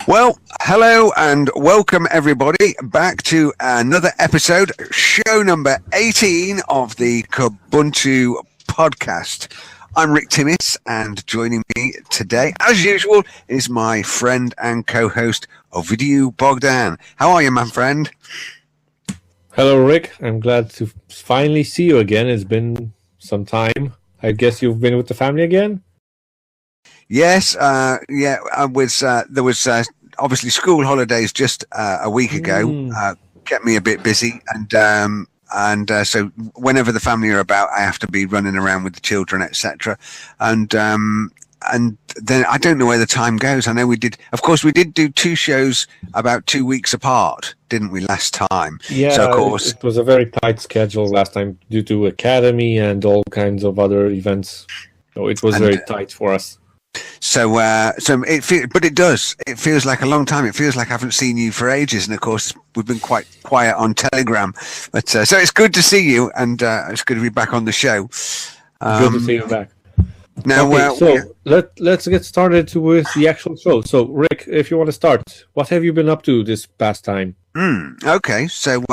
Well, hello and welcome everybody back to another episode, show number 18 of the Kubuntu podcast. I'm Rick Timmis, and joining me today, as usual, is my friend and co-host, BigBlueButton. How are you, my friend? Hello, Rick. I'm glad to finally see you again. It's been some time. I guess you've been with the family again? Yes, I was. There was obviously school holidays just a week ago. Kept me a bit busy, and so whenever the family are about, I have to be running around with the children, etc. And then I don't know where the time goes. I know we did do two shows about 2 weeks apart, didn't we, last time? Yeah, so of course it was a very tight schedule last time due to academy and all kinds of other events. So it was very tight for us. So it does. It feels like a long time. It feels like I haven't seen you for ages, and of course we've been quite quiet on Telegram. But so it's good to see you, and it's good to be back on the show. Good to see you back. Now, let's get started with the actual show. So, Rick, if you want to start, what have you been up to this past time? Okay, so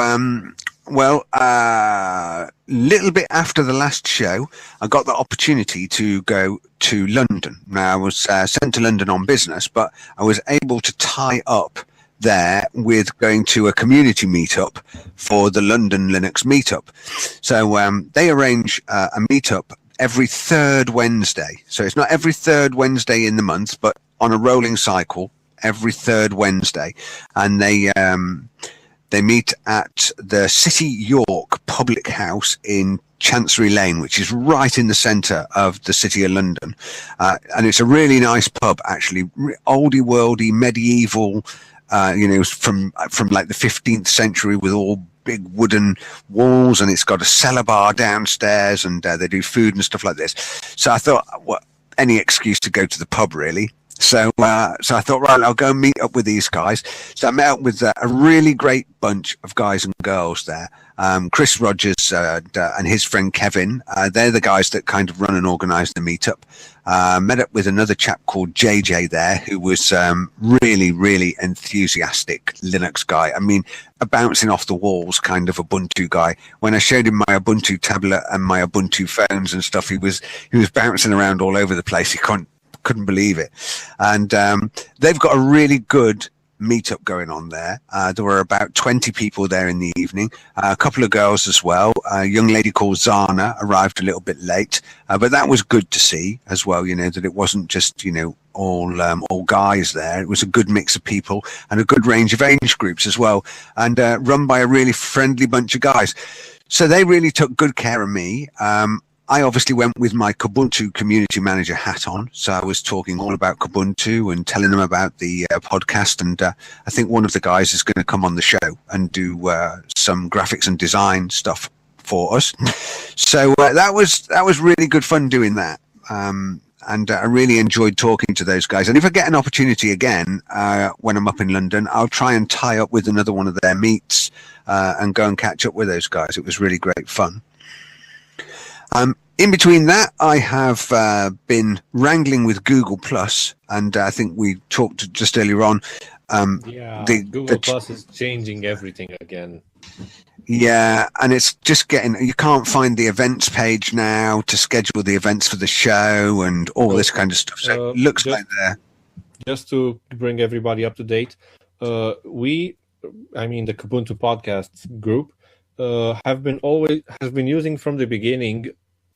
little bit after the last show, I got the opportunity to go to London. Now, I was sent to London on business, but I was able to tie up there with going to a community meetup for the London Linux meetup. So they arrange a meetup every third Wednesday. So it's not every third Wednesday in the month, but on a rolling cycle, every third Wednesday. And they meet at the City York Public House in Chancery Lane, which is right in the centre of the City of London. And it's a really nice pub, actually, oldie worldy, medieval, from like the 15th century with all big wooden walls, and it's got a cellar bar downstairs, and they do food and stuff like this. So I thought, any excuse to go to the pub, really. So I thought, right, I'll go and meet up with these guys. So I met up with a really great bunch of guys and girls there. Chris Rogers and his friend Kevin, they're the guys that kind of run and organise the meetup. Met up with another chap called JJ there, who was really, really enthusiastic Linux guy. I mean, a bouncing off the walls kind of Ubuntu guy. When I showed him my Ubuntu tablet and my Ubuntu phones and stuff, he was bouncing around all over the place. He couldn't believe it. And they've got a really good meetup going on there. There were about 20 people there in the evening, a couple of girls as well. A young lady called Zana arrived a little bit late, but that was good to see as well, that it wasn't just, all guys there. It was a good mix of people and a good range of age groups as well, and run by a really friendly bunch of guys. So they really took good care of me. I obviously went with my Kubuntu community manager hat on, so I was talking all about Kubuntu and telling them about the podcast, and I think one of the guys is going to come on the show and do some graphics and design stuff for us. So that was really good fun doing that, and I really enjoyed talking to those guys. And if I get an opportunity again when I'm up in London, I'll try and tie up with another one of their meets and go and catch up with those guys. It was really great fun. In between that, I have been wrangling with Google Plus, and I think we talked just earlier on. Google Plus is changing everything again. Yeah, and it's just you can't find the events page now to schedule the events for the show and all this kind of stuff. So it looks like they're... Just to bring everybody up to date, the Kubuntu podcast group, has been using from the beginning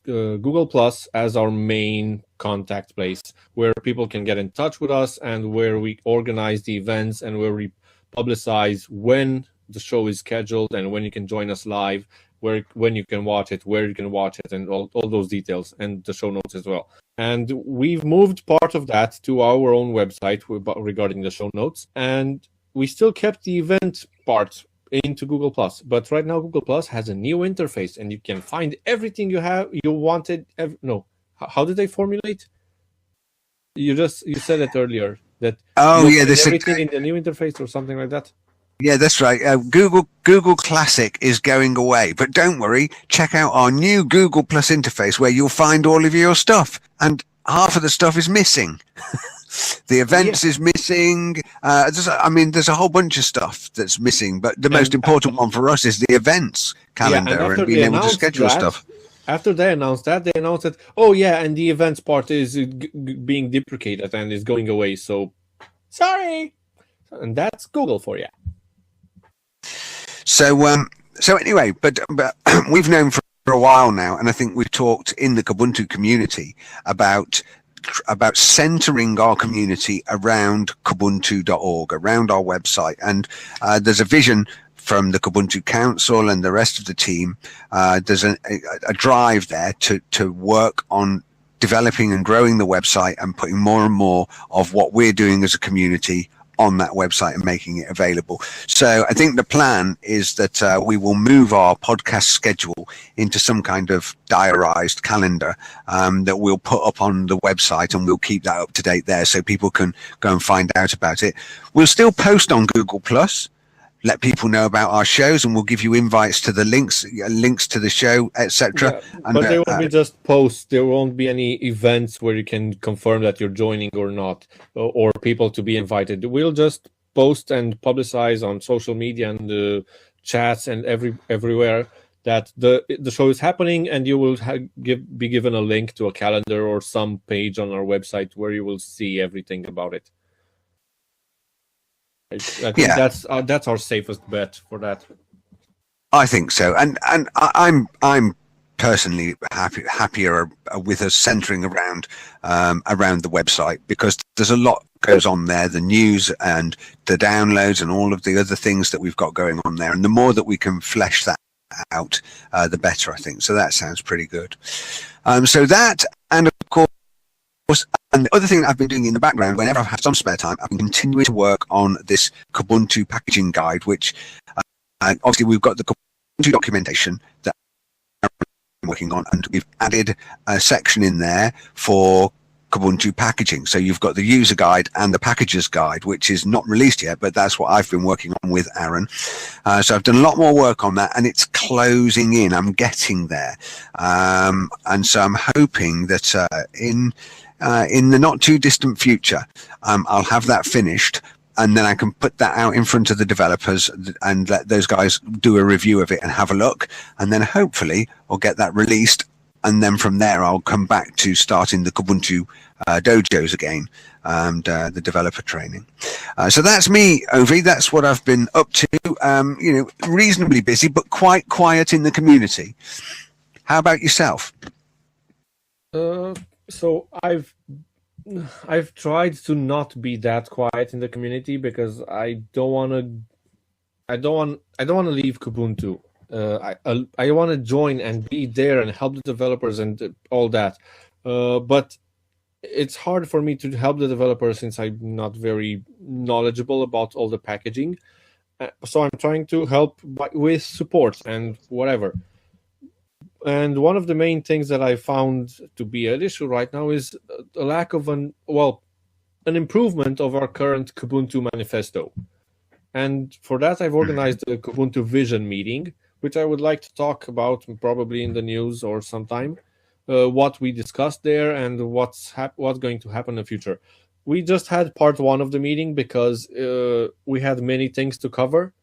Google Plus as our main contact place, where people can get in touch with us and where we organize the events and where we publicize when the show is scheduled and when you can join us live, when you can watch it, where you can watch it, and all those details, and the show notes as well. And we've moved part of that to our own website regarding the show notes, and we still kept the event part into Google Plus, but right now Google Plus has a new interface, and you can find everything you wanted. How did they formulate? You said it earlier that everything in the new interface or something like that. Yeah, that's right. Google Classic is going away, but don't worry. Check out our new Google Plus interface where you'll find all of your stuff, and half of the stuff is missing. The events is missing. There's a whole bunch of stuff that's missing, but the most important one for us is the events calendar and being able to schedule stuff. After they announced that, oh yeah, and the events part is being deprecated and is going away. So, sorry. And that's Google for you. So anyway, but we've known for a while now, and I think we've talked in the Kubuntu community about centering our community around kubuntu.org, around our website. And there's a vision from the Kubuntu Council and the rest of the team. There's a drive there to work on developing and growing the website and putting more and more of what we're doing as a community on that website and making it available. So I think the plan is that we will move our podcast schedule into some kind of diarized calendar that we'll put up on the website, and we'll keep that up to date there so people can go and find out about it. We'll still post on Google Plus, let people know about our shows, and we'll give you invites to the links to the show, etc. Yeah, but they won't be just posts. There won't be any events where you can confirm that you're joining or not, or people to be invited. We'll just post and publicize on social media and chats and everywhere that the show is happening, and you will be given a link to a calendar or some page on our website where you will see everything about it. I think that's our safest bet for that. I think so, and I'm personally happier with us centering around the website, because there's a lot goes on there, the news and the downloads and all of the other things that we've got going on there, and the more that we can flesh that out, the better, I think. So that sounds pretty good. So that, and of course. And the other thing that I've been doing in the background, whenever I've had some spare time, I've been continuing to work on this Kubuntu packaging guide, which obviously we've got the Kubuntu documentation that I'm working on, and we've added a section in there for Kubuntu packaging. So you've got the user guide and the packager's guide, which is not released yet, but that's what I've been working on with Aaron. So I've done a lot more work on that, and it's closing in. I'm getting there. And so I'm hoping that in the not too distant future, I'll have that finished, and then I can put that out in front of the developers and let those guys do a review of it and have a look, and then hopefully I'll get that released, and then from there I'll come back to starting the Kubuntu dojos again and the developer training. So that's me, Ovi. That's what I've been up to. Reasonably busy, but quite quiet in the community. How about yourself? So I've tried to not be that quiet in the community, because I don't want to leave Kubuntu. I want to join and be there and help the developers and all that. But it's hard for me to help the developers since I'm not very knowledgeable about all the packaging. So I'm trying to help with support and whatever. And one of the main things that I found to be an issue right now is a lack of an improvement of our current Kubuntu manifesto. And for that, I've organized a Kubuntu Vision meeting, which I would like to talk about probably in the news or sometime, what we discussed there and what's going to happen in the future. We just had part one of the meeting because we had many things to cover.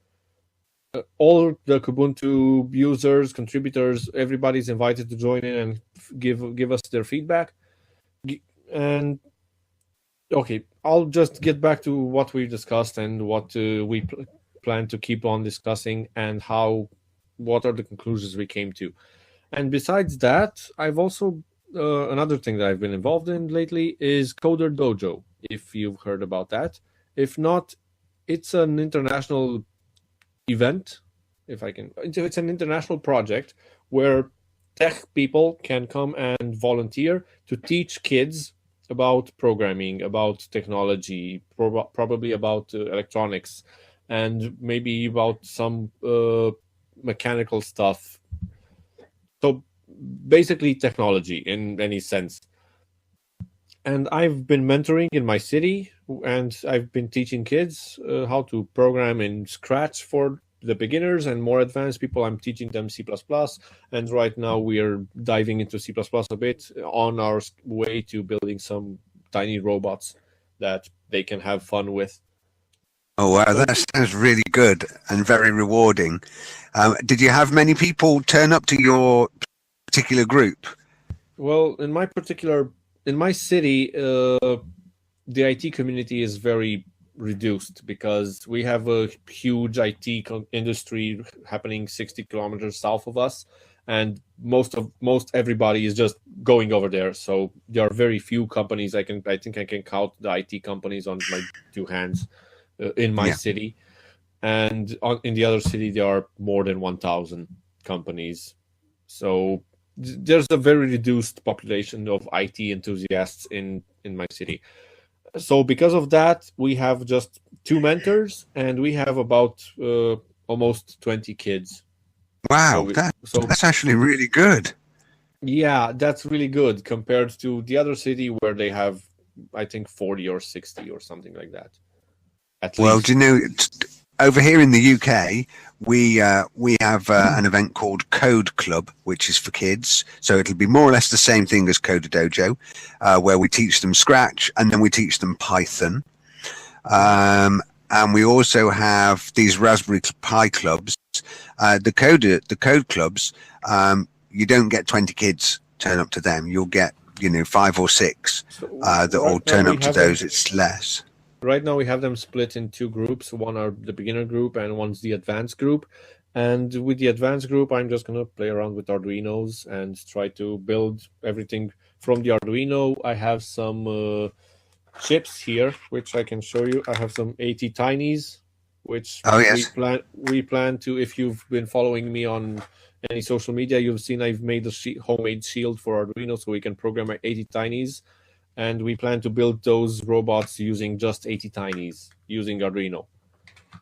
All the Kubuntu users, contributors, everybody's invited to join in and give us their feedback. And okay, I'll just get back to what we discussed and what we plan to keep on discussing, and what are the conclusions we came to. And besides that, I've also another thing that I've been involved in lately is Coder Dojo, if you've heard about that. If not, it's an international event, it's an international project where tech people can come and volunteer to teach kids about programming, about technology, probably about electronics, and maybe about some mechanical stuff. So basically technology in any sense. And I've been mentoring in my city, and I've been teaching kids how to program in Scratch for the beginners, and more advanced people I'm teaching them C++. And right now we are diving into C++ a bit on our way to building some tiny robots that they can have fun with. Oh, wow, that sounds really good and very rewarding. Did you have many people turn up to your particular group? Well, in my city, the IT community is very reduced because we have a huge IT industry happening 60 kilometers south of us, and most everybody is just going over there. So there are very few companies. I think I can count the IT companies on my two hands in my city, and in the other city there are more than 1,000 companies. So there's a very reduced population of IT enthusiasts in my city. So because of that, we have just 2 mentors, and we have about almost 20 kids. Wow, that's actually really good. Yeah, that's really good compared to the other city where they have, I think, 40 or 60 or something like that. Well, do you know, over here in the UK, we have an event called Code Club, which is for kids. So it'll be more or less the same thing as Coder Dojo, where we teach them Scratch and then we teach them Python. And we also have these Raspberry Pi clubs. The code clubs, you don't get 20 kids turn up to them. You'll get, 5 or 6 that all turn up to those. It's less. Right now we have them split in 2 groups. One are the beginner group and one's the advanced group. And with the advanced group, I'm just going to play around with Arduinos and try to build everything from the Arduino. I have some chips here, which I can show you. I have some ATtinies, which we plan to, if you've been following me on any social media, you've seen I've made a homemade shield for Arduino so we can program our ATtinies. And we plan to build those robots using just ATtinies, using Arduino.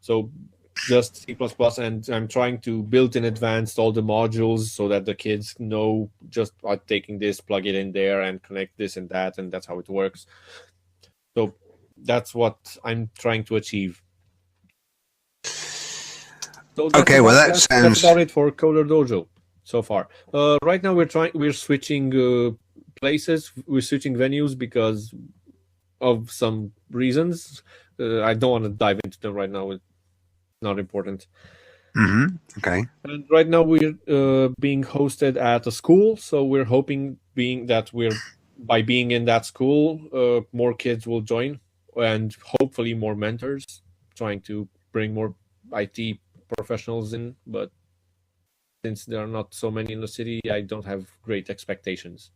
So just C++, and I'm trying to build in advance all the modules so that the kids know just by taking this, plug it in there, and connect this and that, and that's how it works. So that's what I'm trying to achieve. So that's about it for Coder Dojo so far. Right now we're switching places, we're switching venues because of some reasons. I don't want to dive into them right now. It's not important. Mm-hmm. Okay. And right now we're being hosted at a school, so we're hoping by being in that school, more kids will join, and hopefully more mentors, trying to bring more IT professionals in. But since there are not so many in the city, I don't have great expectations.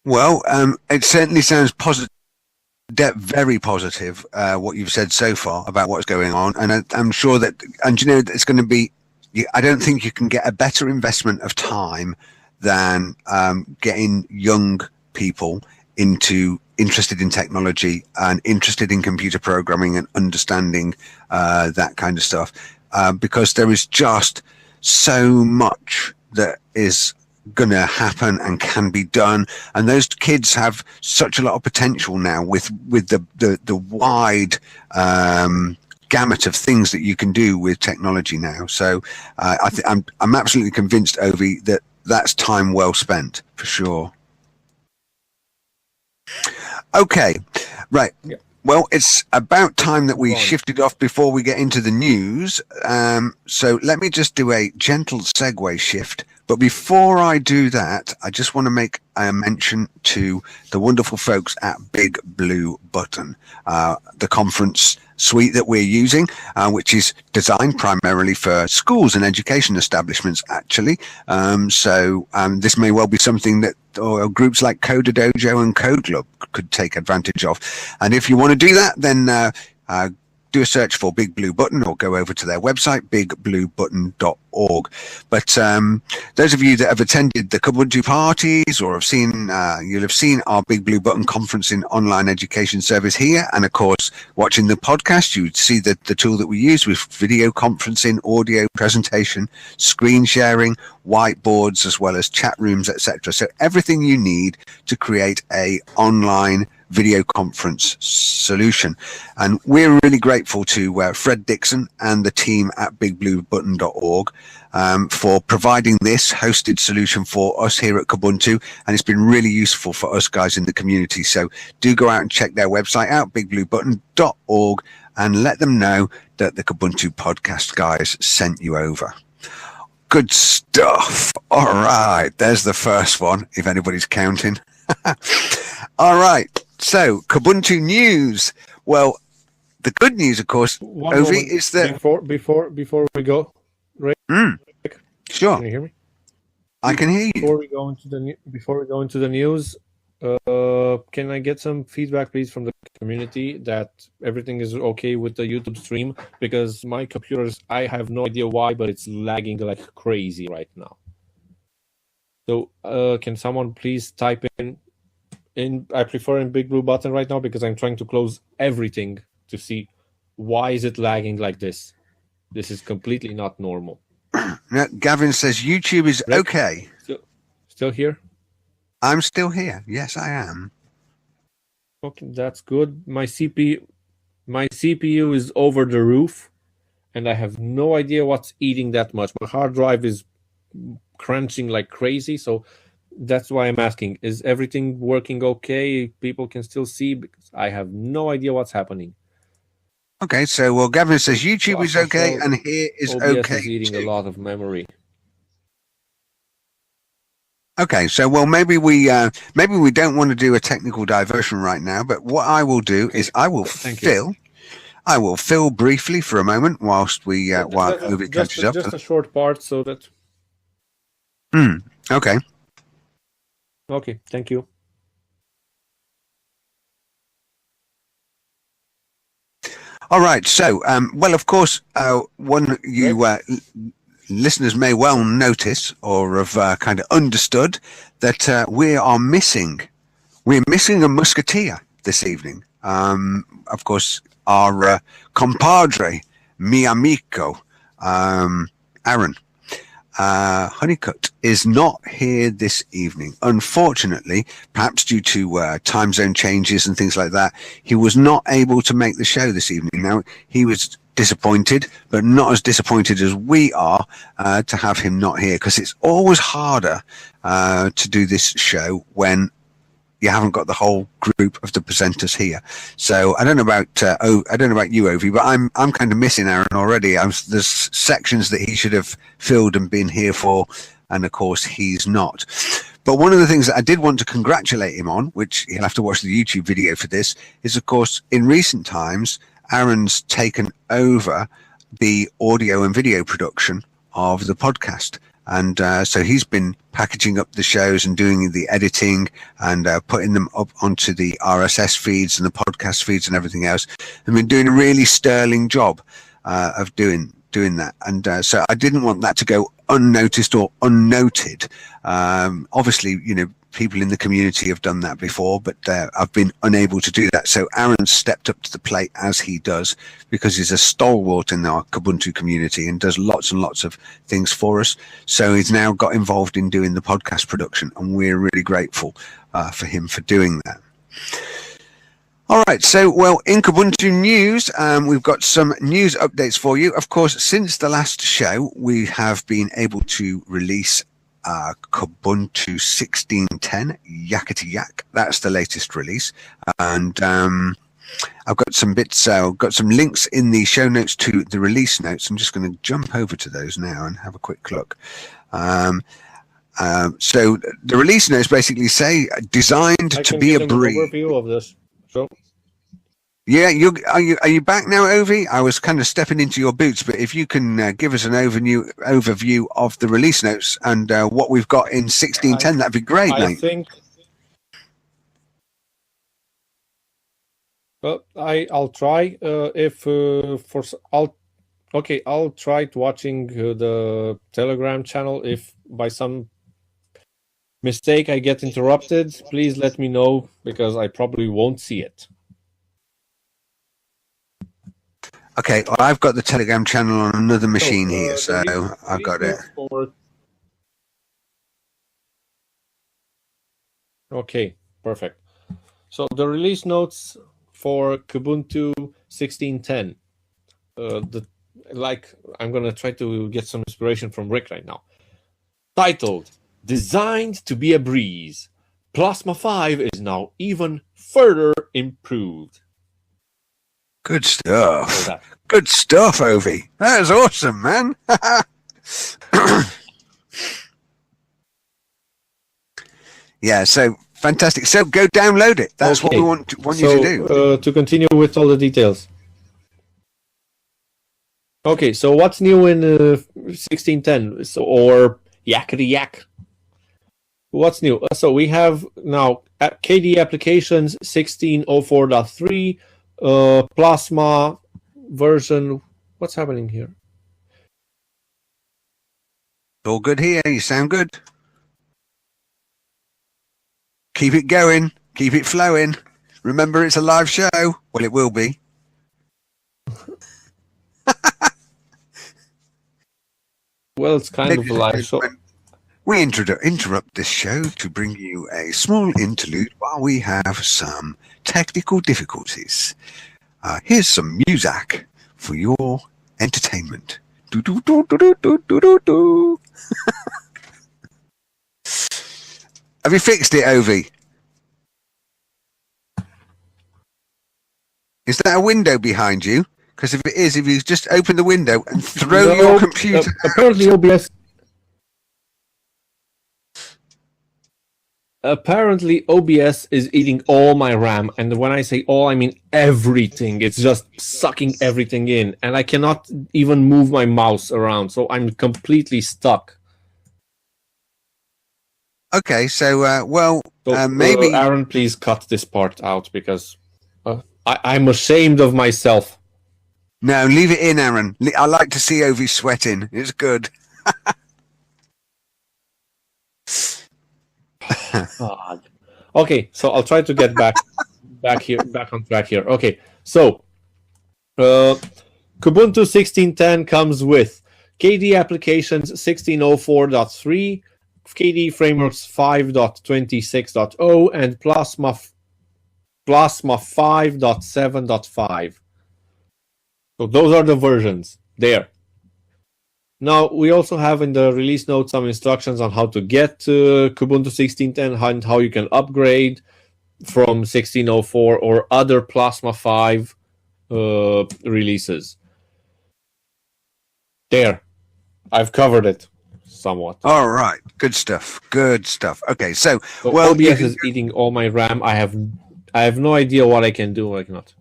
Well, it certainly sounds positive, very positive, what you've said so far about what's going on. And I'm sure that, it's going to be, I don't think you can get a better investment of time than getting young people interested in technology and interested in computer programming and understanding that kind of stuff, because there is just so much that is going to happen and can be done, and those kids have such a lot of potential now with the wide gamut of things that you can do with technology now. So I'm absolutely convinced, Ovi, that that's time well spent for sure. Okay, right. Yeah. Well, it's about time that we shifted off before we get into the news. So let me just do a gentle segue shift. But before I do that, I just want to make a mention to the wonderful folks at BigBlueButton, the conference suite that we're using, which is designed primarily for schools and education establishments, actually. So this may well be something that groups like Coder Dojo and Code Club could take advantage of. And if you want to do that, then do a search for Big Blue Button or go over to their website, bigbluebutton.org. But those of you that have attended the Kubuntu parties or have seen, you'll have seen our Big Blue Button conferencing online education service here. And of course, watching the podcast, you'd see the tool that we use with video conferencing, audio presentation, screen sharing, whiteboards, as well as chat rooms, etc. So everything you need to create a online video conference solution. And we're really grateful to Fred Dixon and the team at BigBlueButton.org for providing this hosted solution for us here at Kubuntu, and it's been really useful for us guys in the community. So do go out and check their website out, BigBlueButton.org, and let them know that the Kubuntu podcast guys sent you over. Good stuff. All right, there's the first one, if anybody's counting. All right, so Kubuntu news. Well, the good news, of course, Ovi, is that before we go, Rick, sure, can you hear me? I can hear you. Before we go into the news, can I get some feedback, please, from the community that everything is okay with the YouTube stream? Because my computers, I have no idea why, but it's lagging like crazy right now. So can someone please type in, I prefer in BigBlueButton right now because I'm trying to close everything to see why is it lagging like this. This is completely not normal. No, Gavin says YouTube is Rick, okay. Still here? I'm still here. Yes, I am. Okay, that's good. My CPU is over the roof, and I have no idea what's eating that much. My hard drive is crunching like crazy, so that's why I'm asking. Is everything working okay? People can still see, because I have no idea what's happening. Okay, so well, Gavin says YouTube is okay, and here is OBS okay is eating too. a lot of memory. Okay, so well, maybe we don't want to do a technical diversion right now, but what I will do is I will fill briefly for a moment whilst we while Ovi catches up. Just a short part, so that. Okay. Okay, thank you. All right. So, well, of course, one you listeners may well notice or have kind of understood that we're missing a musketeer this evening. Of course, our compadre, mi amico, Aaron Honeycutt, is not here this evening. Unfortunately, perhaps due to time zone changes and things like that, he was not able to make the show this evening. Now, he was disappointed, but not as disappointed as we are to have him not here, because it's always harder to do this show when you haven't got the whole group of the presenters here. So I don't know about you, Ovi, but I'm kind of missing Aaron already. There's sections that he should have filled and been here for, and of course he's not. But one of the things that I did want to congratulate him on, which he'll have to watch the YouTube video for this, is of course in recent times Aaron's taken over the audio and video production of the podcast. And so he's been packaging up the shows and doing the editing and putting them up onto the RSS feeds and the podcast feeds and everything else. And been doing a really sterling job of doing that. And so I didn't want that to go unnoticed or unnoted. Obviously, you know, people in the community have done that before, but I've been unable to do that. So Aaron stepped up to the plate, as he does, because he's a stalwart in our Kubuntu community and does lots and lots of things for us. So he's now got involved in doing the podcast production, and we're really grateful for him for doing that. All right, so, well, in Kubuntu news, we've got some news updates for you. Of course, since the last show, we have been able to release Kubuntu 16.10 Yakkety Yak. That's the latest release, and I've got some bits. Got some links in the show notes to the release notes. I'm just going to jump over to those now and have a quick look. So the release notes basically say designed to be a breeze. Overview of this. So. Yeah, are you back now, Ovi? I was kind of stepping into your boots, but if you can give us an overview of the release notes and what we've got in 16.10, that'd be great, mate. I think. Well, I'll try. I'll try watching the Telegram channel. If by some mistake I get interrupted, please let me know, because I probably won't see it. Okay, well, I've got the Telegram channel on another machine here, so I've got it. Okay, perfect. So the release notes for Kubuntu 16.10. I'm gonna try to get some inspiration from Rick right now. Titled, Designed to be a Breeze. Plasma 5 is now even further improved. Good stuff. Good stuff, Ovi. That is awesome, man. Yeah, so fantastic. So go download it. That's what we want you to do. To continue with all the details. Okay, so what's new in 16.10 or Yakkety Yak? What's new? So we have now KDE applications 16.04.3, Plasma version. What's happening here? All good here. You sound good. Keep it going. Keep it flowing. Remember, it's a live show. Well, it will be. Well, it's kind of a live show. We interrupt this show to bring you a small interlude while we have some technical difficulties. Here's some music for your entertainment. Do do do do do do do do. Have you fixed it, Ovi? Is that a window behind you? Because if it is, if you just open the window and throw your computer apparently OBS. Apparently OBS is eating all my RAM, and when I say all, I mean everything. It's just sucking everything in, and I cannot even move my mouse around, so I'm completely stuck. Okay, so maybe Aaron, please cut this part out because I'm ashamed of myself. No, leave it in, Aaron. I like to see Ovi sweating. It's good. God. Okay, so I'll try to get back on track here. Okay, so Kubuntu 16.10 comes with KDE applications 16.04.3, KDE frameworks 5.26.0, and Plasma 5.7.5. So those are the versions there. Now, we also have in the release notes some instructions on how to get to Kubuntu 16.10 and how you can upgrade from 16.04 or other Plasma 5 releases. There. I've covered it somewhat. All right. Good stuff. Good stuff. Okay, so OBS is eating all my RAM. I have no idea what I can do or I cannot.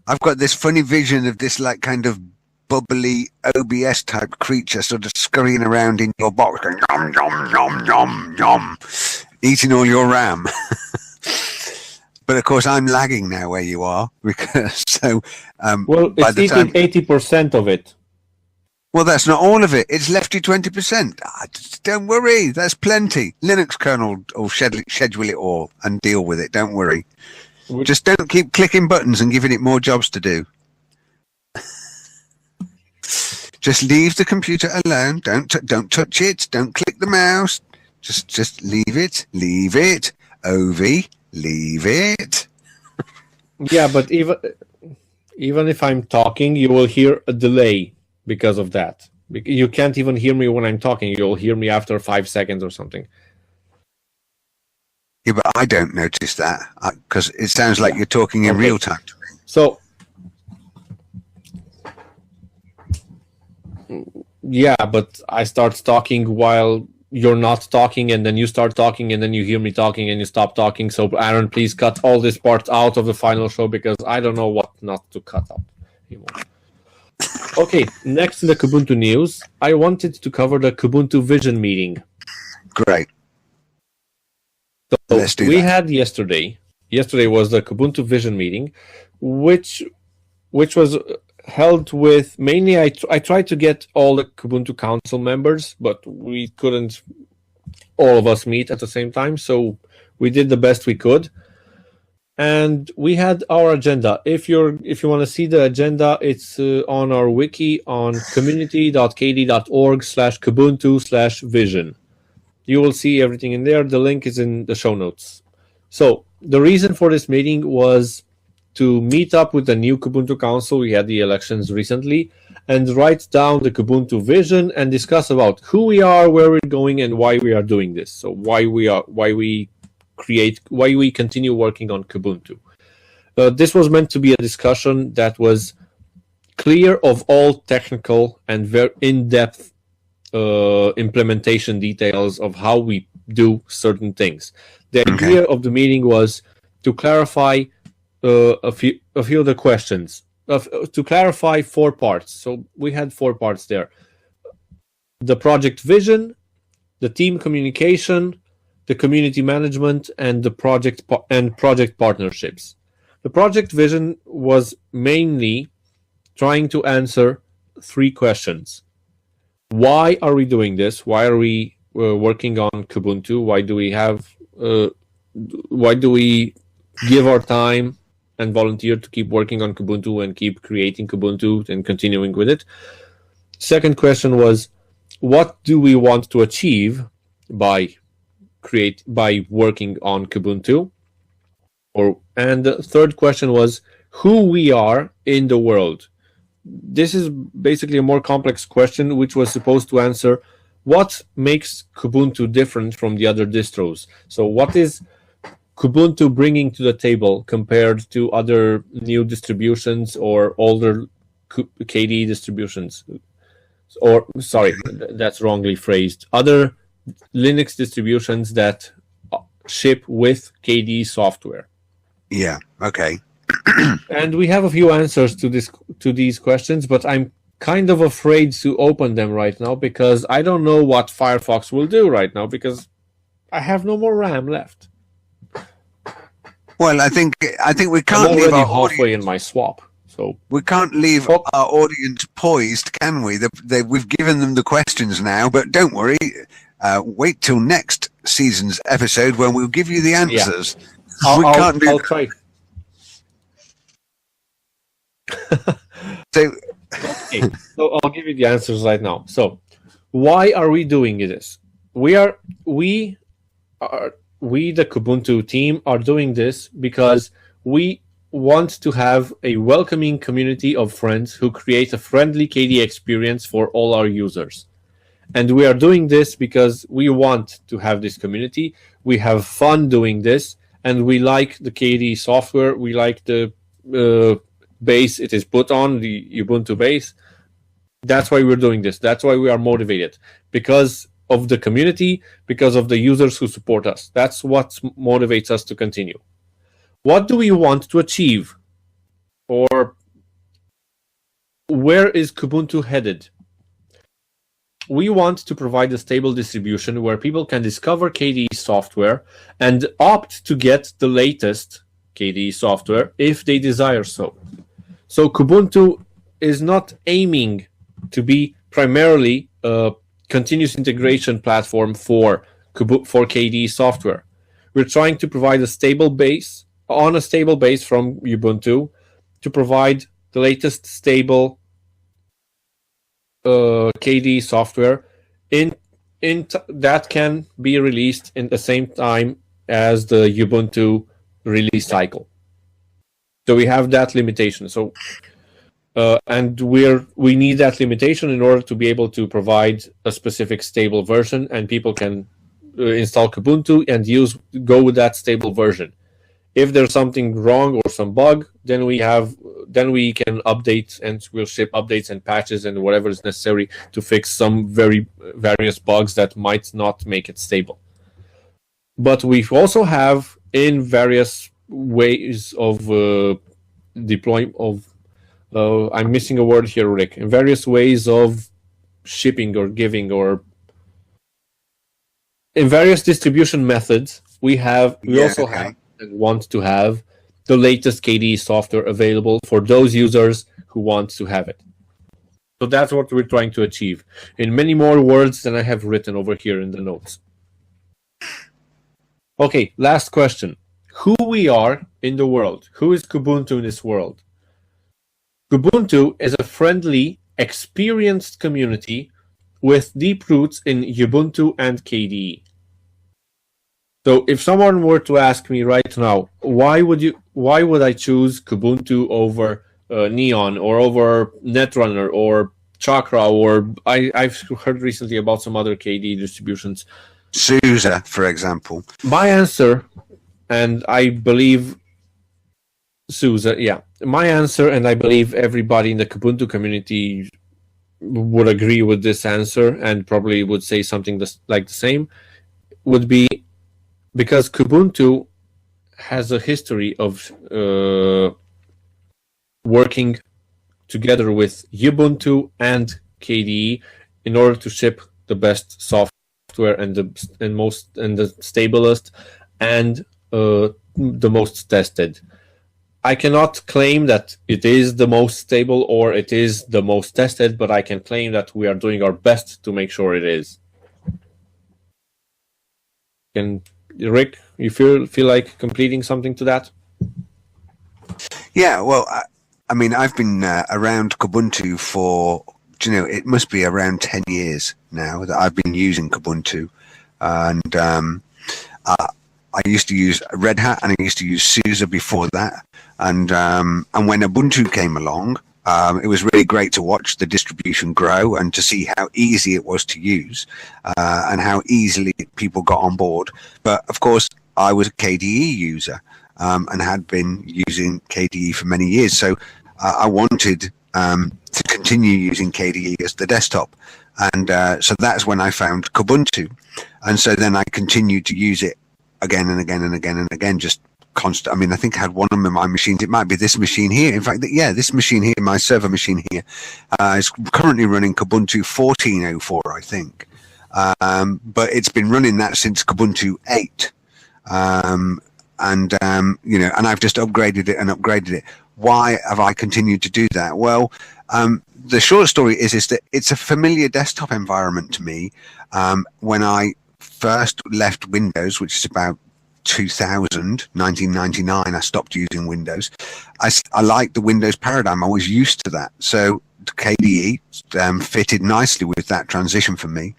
I've got this funny vision of this like kind of bubbly OBS type creature sort of scurrying around in your box going yum yum yum yum yum, eating all your RAM. But of course I'm lagging now where you are because it's eating 80% of it. Well, that's not all of it. It's left you 20%. Don't worry, that's plenty. Linux kernel will schedule it all and deal with it. Don't worry. Just don't keep clicking buttons and giving it more jobs to do. Just leave the computer alone. Don't touch it. Don't click the mouse. Just leave it. Leave it. Ovi, leave it. Yeah, but even if I'm talking, you will hear a delay because of that. You can't even hear me when I'm talking. You'll hear me after 5 seconds or something. Yeah, but I don't notice that because it sounds like you're talking in real time to me. So, yeah, but I start talking while you're not talking, and then you start talking, and then you hear me talking, and you stop talking. So, Aaron, please cut all this part out of the final show because I don't know what not to cut out anymore. Okay, next in the Kubuntu news, I wanted to cover the Kubuntu Vision meeting. Great. So we had yesterday was the Kubuntu Vision meeting, which was held with mainly I tried to get all the Kubuntu Council members, but we couldn't all of us meet at the same time, so we did the best we could. And we had our agenda. If you want to see the agenda, it's on our wiki on community.kd.org/Kubuntu/vision. You will see everything in there. The link is in the show notes. So the reason for this meeting was to meet up with the new Kubuntu Council. We had the elections recently, and write down the Kubuntu vision and discuss about who we are, where we're going, and why we are doing this. So why we continue working on Kubuntu. This was meant to be a discussion that was clear of all technical and very in-depth implementation details of how we do certain things. The idea of the meeting was to clarify a few of the questions. To clarify 4 parts. So we had 4 parts there: the project vision, the team communication, the community management, and the project partnerships. The project vision was mainly trying to answer 3 questions. Why are we doing this? Why are we working on Kubuntu? Why do we give our time and volunteer to keep working on Kubuntu and keep creating Kubuntu and continuing with it? Second question was, what do we want to achieve by working on Kubuntu? And the third question was who we are in the world. This is basically a more complex question, which was supposed to answer what makes Kubuntu different from the other distros. So what is Kubuntu bringing to the table compared to other new distributions or older KDE distributions? Or, sorry, that's wrongly phrased. Other Linux distributions that ship with KDE software. Yeah, okay. And we have a few answers to these questions, but I'm kind of afraid to open them right now because I don't know what Firefox will do right now because I have no more RAM left. Well, I think we can't I'm leave already our halfway audience, in my swap, so we can't leave our audience poised, can we? We've given them the questions now, but don't worry. Wait till next season's episode when we'll give you the answers. Yeah. I'll try. So, okay, so I'll give you the answers right now. So, why are we doing this? We, the Kubuntu team, are doing this because we want to have a welcoming community of friends who create a friendly KDE experience for all our users. And we are doing this because we want to have this community. We have fun doing this, and we like the KDE software. We like the base it is put on, the Ubuntu base. That's why we're doing this. That's why we are motivated. Because of the community, because of the users who support us. That's what motivates us to continue. What do we want to achieve? Or where is Kubuntu headed? We want to provide a stable distribution where people can discover KDE software and opt to get the latest KDE software if they desire so. So Kubuntu is not aiming to be primarily a continuous integration platform for KDE software. We're trying to provide a stable base from Ubuntu to provide the latest stable KDE software that can be released in the same time as the Ubuntu release cycle. So we have that limitation. So and we need that limitation in order to be able to provide a specific stable version, and people can install Kubuntu and go with that stable version. If there's something wrong or some bug, then we can update, and we'll ship updates and patches and whatever is necessary to fix some various bugs that might not make it stable. But we also have in various ways of deploying of I'm missing a word here, Rick. In various ways of shipping or giving, or in various distribution methods, we also have and want to have the latest KDE software available for those users who want to have it. So that's what we're trying to achieve in many more words than I have written over here in the notes. Okay, last question. Who we are in the world. Who is Kubuntu in this world? Kubuntu is a friendly, experienced community with deep roots in Ubuntu and KDE. So if someone were to ask me right now, why would I choose Kubuntu over Neon or over Netrunner or Chakra, or I've heard recently about some other KDE distributions. SUSE, for example. My answer, and I believe SUSE, yeah. My answer, and I believe everybody in the Kubuntu community would agree with this answer and probably would say something like the same, would be because Kubuntu has a history of working together with Ubuntu and KDE in order to ship the best software and the stablest and the most tested. I cannot claim that it is the most stable or it is the most tested, but I can claim that we are doing our best to make sure it is. Rick, you feel like completing something to that? Yeah, well, I mean, I've been around Kubuntu for, it must be around 10 years now that I've been using Kubuntu. And I used to use Red Hat and I used to use SUSE before that. And when Ubuntu came along, it was really great to watch the distribution grow and to see how easy it was to use and how easily people got on board. But of course, I was a KDE user. And had been using KDE for many years. So I wanted to continue using KDE as the desktop. And so that's when I found Kubuntu. And so then I continued to use it again and again and again and again, just constant. I mean, I think I had one of my machines. It might be this machine here. In fact, yeah, this machine here, my server machine here, is currently running Kubuntu 14.04, I think. But it's been running that since Kubuntu 8. And I've just upgraded it. Why have I continued to do that? Well, the short story is that it's a familiar desktop environment to me. When I first left Windows, which is about 1999, I stopped using Windows. I liked the Windows paradigm. I was used to that. So KDE fitted nicely with that transition for me.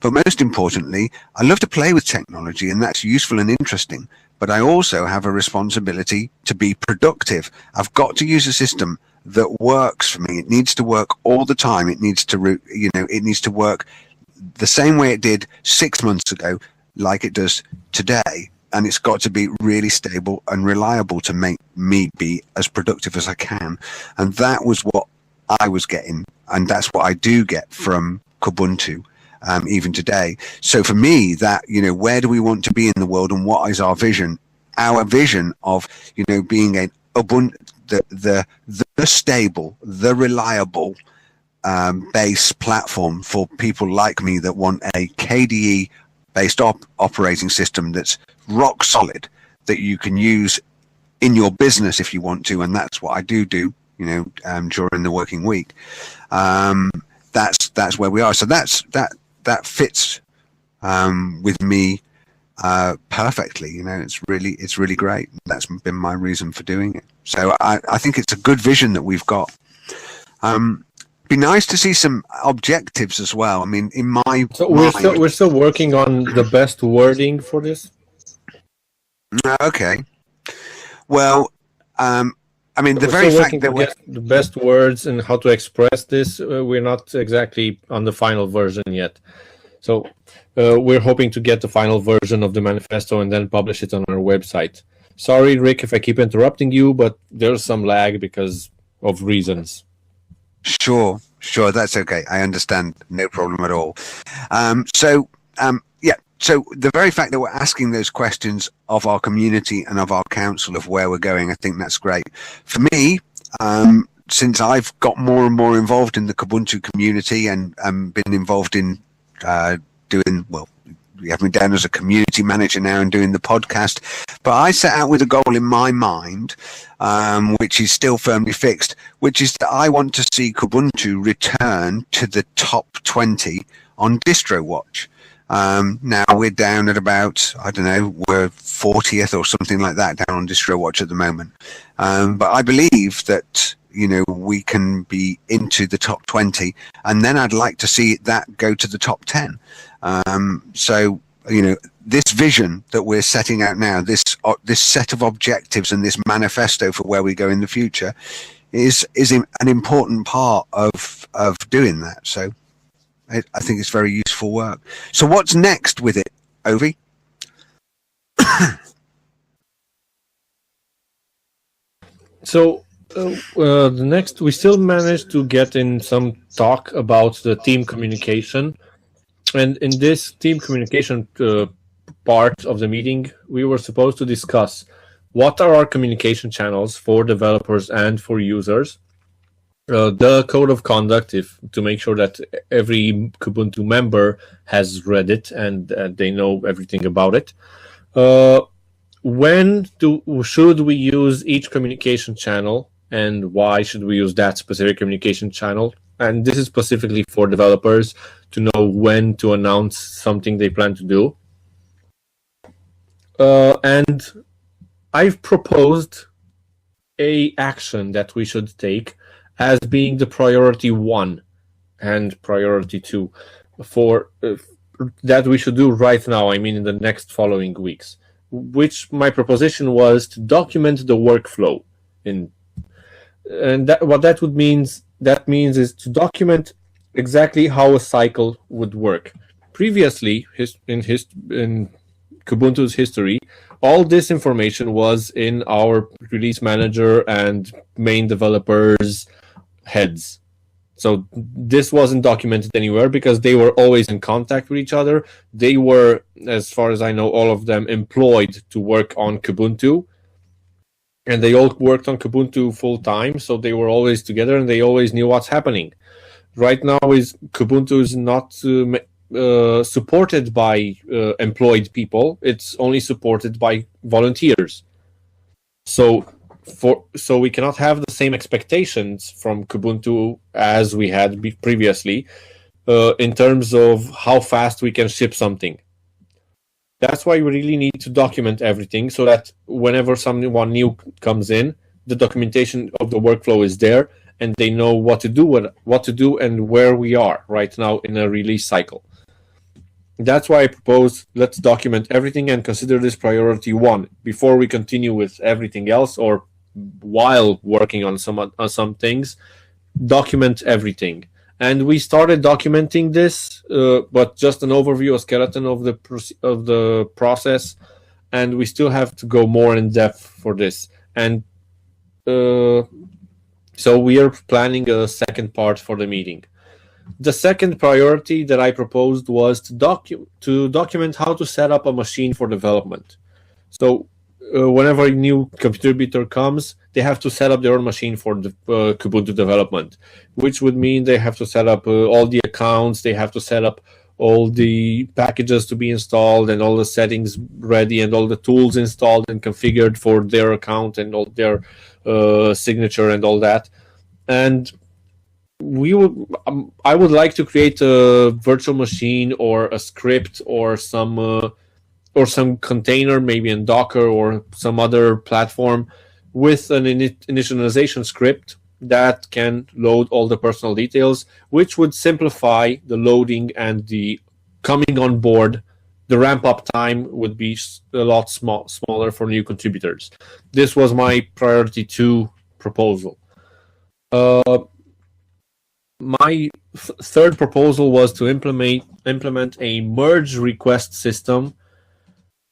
But most importantly, I love to play with technology, and that's useful and interesting. But I also have a responsibility to be productive. I've got to use a system that works for me. It needs to work all the time. It needs to, it needs to work the same way it did 6 months ago, like it does today. And it's got to be really stable and reliable to make me be as productive as I can. And that was what I was getting. And that's what I do get from Kubuntu. Even today. So for me, that, where do we want to be in the world and what is our vision? Our vision of, being an Ubuntu, the stable, the reliable base platform for people like me that want a KDE based operating system that's rock solid, that you can use in your business if you want to. And that's what I do, during the working week. That's where we are. So that fits with me perfectly. It's really great. That's been my reason for doing it. So I think it's a good vision that we've got. Be nice to see some objectives as well. I mean, in my we're still working on the best wording for this. Okay. Well, I mean, the very fact that we're the best words and how to express this, we're not exactly on the final version yet. So we're hoping to get the final version of the manifesto and then publish it on our website. Sorry, Rick, if I keep interrupting you, but there's some lag because of reasons. Sure, that's okay. I understand, no problem at all. So the very fact that we're asking those questions of our community and of our council of where we're going, I think that's great. For me, since I've got more and more involved in the Kubuntu community and been involved in we have me down as a community manager now and doing the podcast, but I set out with a goal in my mind, which is still firmly fixed, which is that I want to see Kubuntu return to the top 20 on DistroWatch. Now we're down at about, we're 40th or something like that down on DistroWatch at the moment. But I believe that, we can be into the top 20, and then I'd like to see that go to the top 10. So, this vision that we're setting out now, this set of objectives and this manifesto for where we go in the future, is an important part of doing that. So I think it's very useful work. So what's next with it, Ovi? So the next, we still managed to get in some talk about the team communication. And in this team communication part of the meeting, we were supposed to discuss what are our communication channels for developers and for users, the code of conduct, to make sure that every Kubuntu member has read it and they know everything about it. When should we use each communication channel, and why should we use that specific communication channel? And this is specifically for developers to know when to announce something they plan to do. And I've proposed a action that we should take as being the priority 1 and priority 2 for that we should do right now, I mean in the next following weeks, which my proposition was to document the workflow. And what that means is to document exactly how a cycle would work. Previously, in Kubuntu's history, all this information was in our release manager and main developers' heads. So this wasn't documented anywhere because they were always in contact with each other. They were, as far as I know, all of them employed to work on Kubuntu. And they all worked on Kubuntu full time, so they were always together and they always knew what's happening. Right now, Kubuntu is not supported by employed people. It's only supported by volunteers. So we cannot have the same expectations from Kubuntu as we had previously in terms of how fast we can ship something. That's why we really need to document everything so that whenever someone new comes in, the documentation of the workflow is there and they know what to do and where we are right now in a release cycle. That's why I propose let's document everything and consider this priority 1 before we continue with everything else, or while working on some things, document everything. And we started documenting this, but just an overview, a skeleton of the process, and we still have to go more in depth for this. And so we are planning a second part for the meeting. The second priority that I proposed was to document how to set up a machine for development. So whenever a new contributor comes, they have to set up their own machine for the Kubuntu development, which would mean they have to set up all the accounts, they have to set up all the packages to be installed and all the settings ready and all the tools installed and configured for their account and all their signature and all that. And I would like to create a virtual machine or a script or some container, maybe in Docker or some other platform, with an initialization script that can load all the personal details, which would simplify the loading and the coming on board. The ramp-up time would be a lot smaller for new contributors. This was my priority 2 proposal. My third proposal was to implement a merge request system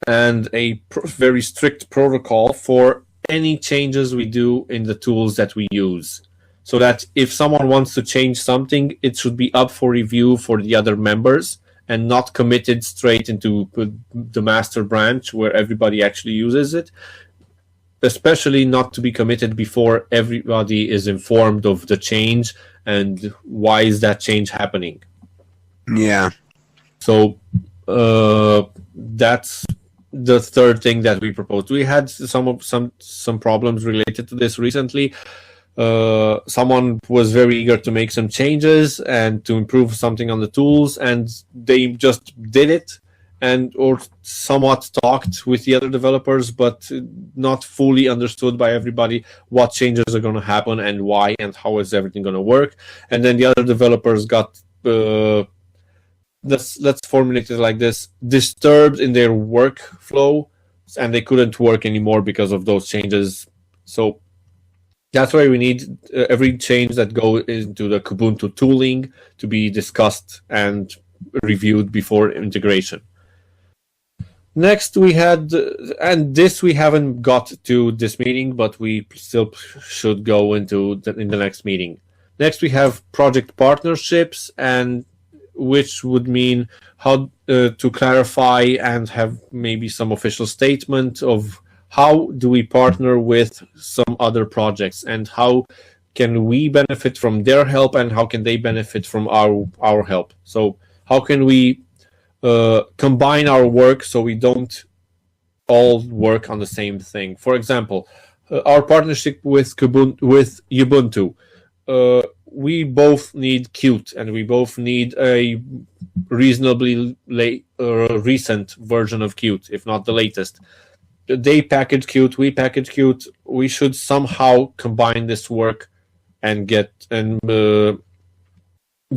and a very strict protocol for any changes we do in the tools that we use, so that if someone wants to change something, it should be up for review for the other members and not committed straight into the master branch where everybody actually uses it, especially not to be committed before everybody is informed of the change and why is that change happening. Yeah. So that's the third thing that we proposed. We had some problems related to this recently. Someone was very eager to make some changes and to improve something on the tools, and they just did it or somewhat talked with the other developers, but not fully understood by everybody what changes are going to happen and why and how is everything going to work. And then the other developers got let's formulate it like this: disturbed in their workflow, and they couldn't work anymore because of those changes. So that's why we need every change that goes into the Kubuntu tooling to be discussed and reviewed before integration. Next, we had, and this we haven't got to this meeting, but we still should go into in the next meeting. Next, we have project partnerships, and which would mean how to clarify and have maybe some official statement of how do we partner with some other projects, and how can we benefit from their help, and how can they benefit from our help. So how can we combine our work so we don't all work on the same thing. For example, our partnership with Ubuntu. We both need Qt, and we both need a reasonably recent version of Qt, if not the latest. They package Qt, we package Qt. We should somehow combine this work and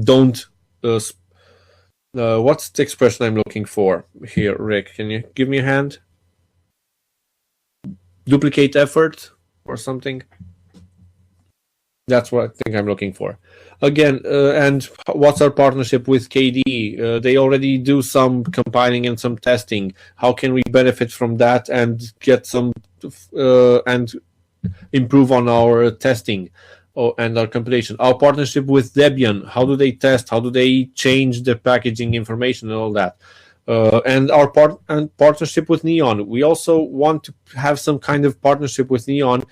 don't what's the expression I'm looking for here, Rick? Can you give me a hand? Duplicate effort or something? That's what I think I'm looking for. Again, and what's our partnership with KDE? They already do some compiling and some testing. How can we benefit from that and get some and improve on our testing and our compilation? Our partnership with Debian. How do they test? How do they change the packaging information and all that? And our partnership with Neon. We also want to have some kind of partnership with Neon,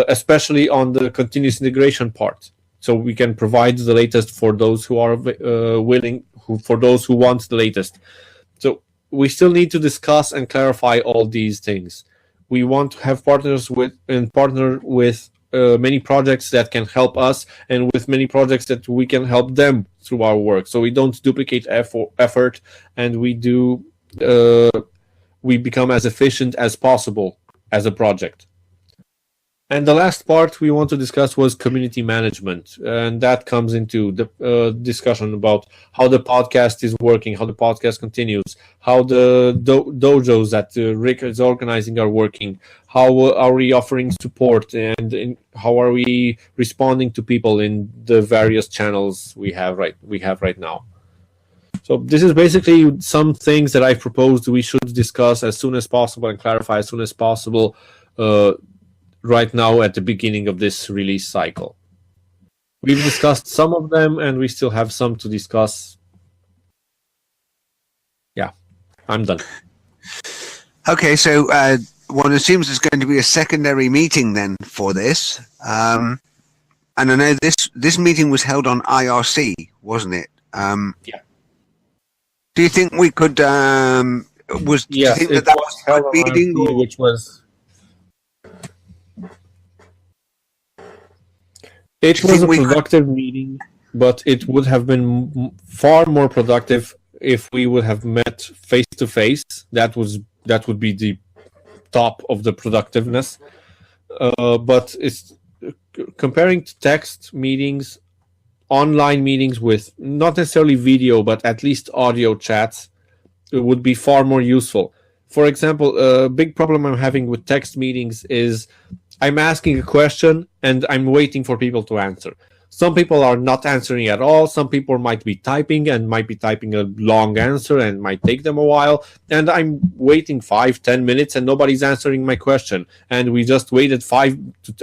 especially on the continuous integration part, so we can provide the latest for those who are willing, for those who want the latest. So we still need to discuss and clarify all these things. We want to have partners with many projects that can help us, and with many projects that we can help them through our work, so we don't duplicate effort, and we become as efficient as possible as a project. And the last part we want to discuss was community management, and that comes into the discussion about how the podcast is working, how the podcast continues, how the dojos that Rick is organizing are working, how are we offering support, and how are we responding to people in the various channels we have right now. So this is basically some things that I proposed we should discuss as soon as possible and clarify as soon as possible. Right now at the beginning of this release cycle. We've discussed some of them, and we still have some to discuss. Yeah, I'm done. Okay, so one assumes there's going to be a secondary meeting then for this. And I know this meeting was held on IRC, wasn't it? Yeah. Do you think we could... Yes, do you think that was held on meeting, IRC, which was... It was a productive meeting, but it would have been far more productive if we would have met face to face. That would be the top of the productiveness. But it's comparing to text meetings, online meetings with not necessarily video, but at least audio chats, it would be far more useful. For example, a big problem I'm having with text meetings is I'm asking a question and I'm waiting for people to answer. Some people are not answering at all. Some people might be typing a long answer and might take them a while. And I'm waiting 5-10 minutes and nobody's answering my question. And we just waited 5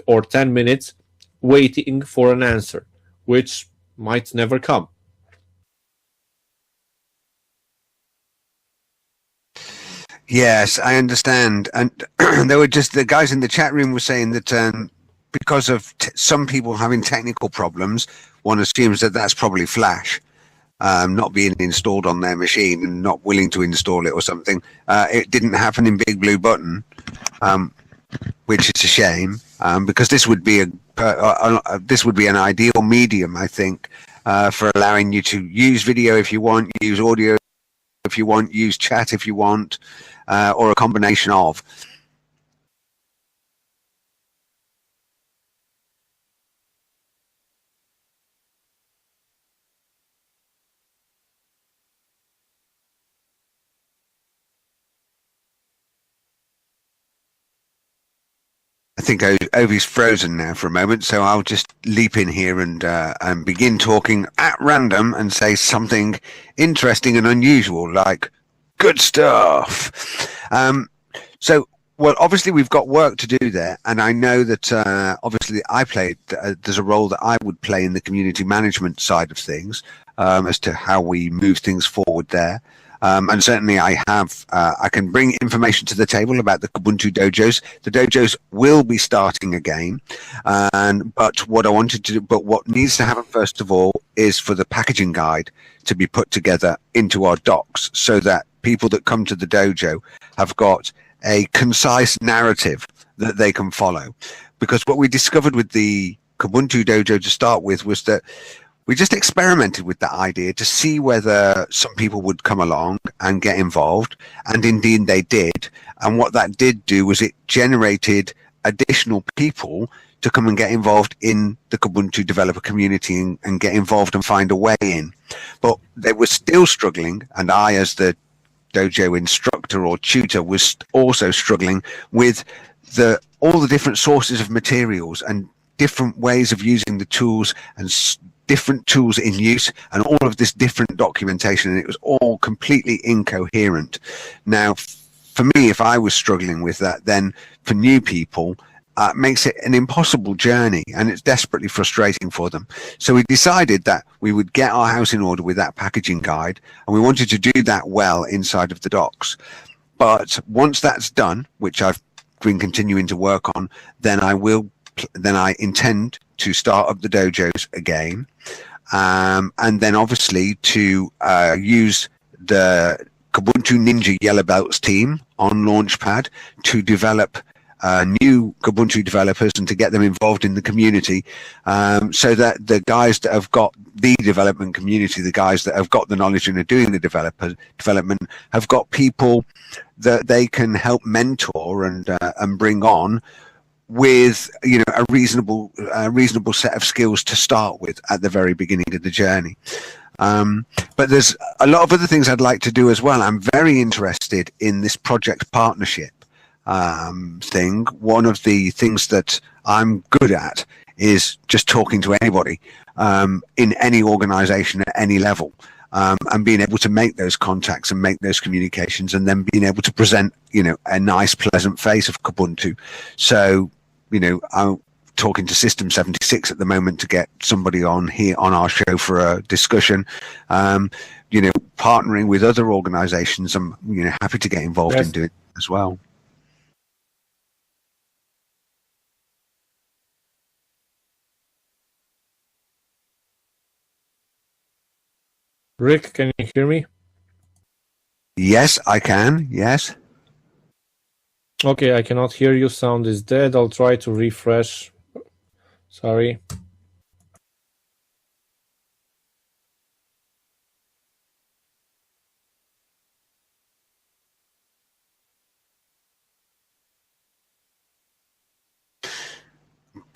or 10 minutes waiting for an answer, which might never come. Yes, I understand. And there were just the guys in the chat room were saying that because of some people having technical problems, one assumes that that's probably Flash not being installed on their machine and not willing to install it or something. It didn't happen in BigBlueButton, which is a shame because this would be an ideal medium, I think, for allowing you to use video if you want, use audio if you want, use chat if you want, or a combination of. think Ovi's frozen now for a moment, so I'll just leap in here and begin talking at random and say something interesting and unusual, like good stuff. So, well, obviously we've got work to do there, and I know that obviously there's a role that I would play in the community management side of things as to how we move things forward there. And certainly I can bring information to the table about the Kubuntu dojos. The dojos will be starting again. But what needs to happen first of all is for the packaging guide to be put together into our docs so that people that come to the dojo have got a concise narrative that they can follow. Because what we discovered with the Kubuntu dojo to start with was that we just experimented with that idea to see whether some people would come along and get involved, and indeed they did. And what that did do was it generated additional people to come and get involved in the Kubuntu developer community and get involved and find a way in. But they were still struggling, and I, as the dojo instructor or tutor, was also struggling with all the different sources of materials and different ways of using the tools and different tools in use and all of this different documentation, and it was all completely incoherent. Now, for me, if I was struggling with that, then for new people, it makes it an impossible journey, and it's desperately frustrating for them. So we decided that we would get our house in order with that packaging guide, and we wanted to do that well inside of the docs. But once that's done, which I've been continuing to work on, then I intend to start up the dojos again, and then obviously to use the Kubuntu Ninja Yellow Belts team on Launchpad to develop new Kubuntu developers and to get them involved in the community, so that the guys that have got the development community, the guys that have got the knowledge and are doing the development, have got people that they can help mentor and bring on with, you know, a reasonable set of skills to start with at the very beginning of the journey. But there's a lot of other things I'd like to do as well. I'm very interested in this project partnership thing. One of the things that I'm good at is just talking to anybody in any organization at any level, and being able to make those contacts and make those communications, and then being able to present, you know, a nice, pleasant face of Kubuntu. So, you know, I'm talking to System 76 at the moment to get somebody on here on our show for a discussion. You know, partnering with other organizations, I'm, you know, happy to get involved in doing it as well. Rick, can you hear me? Yes, I can. Yes. Okay, I cannot hear you. Sound is dead. I'll try to refresh. Sorry.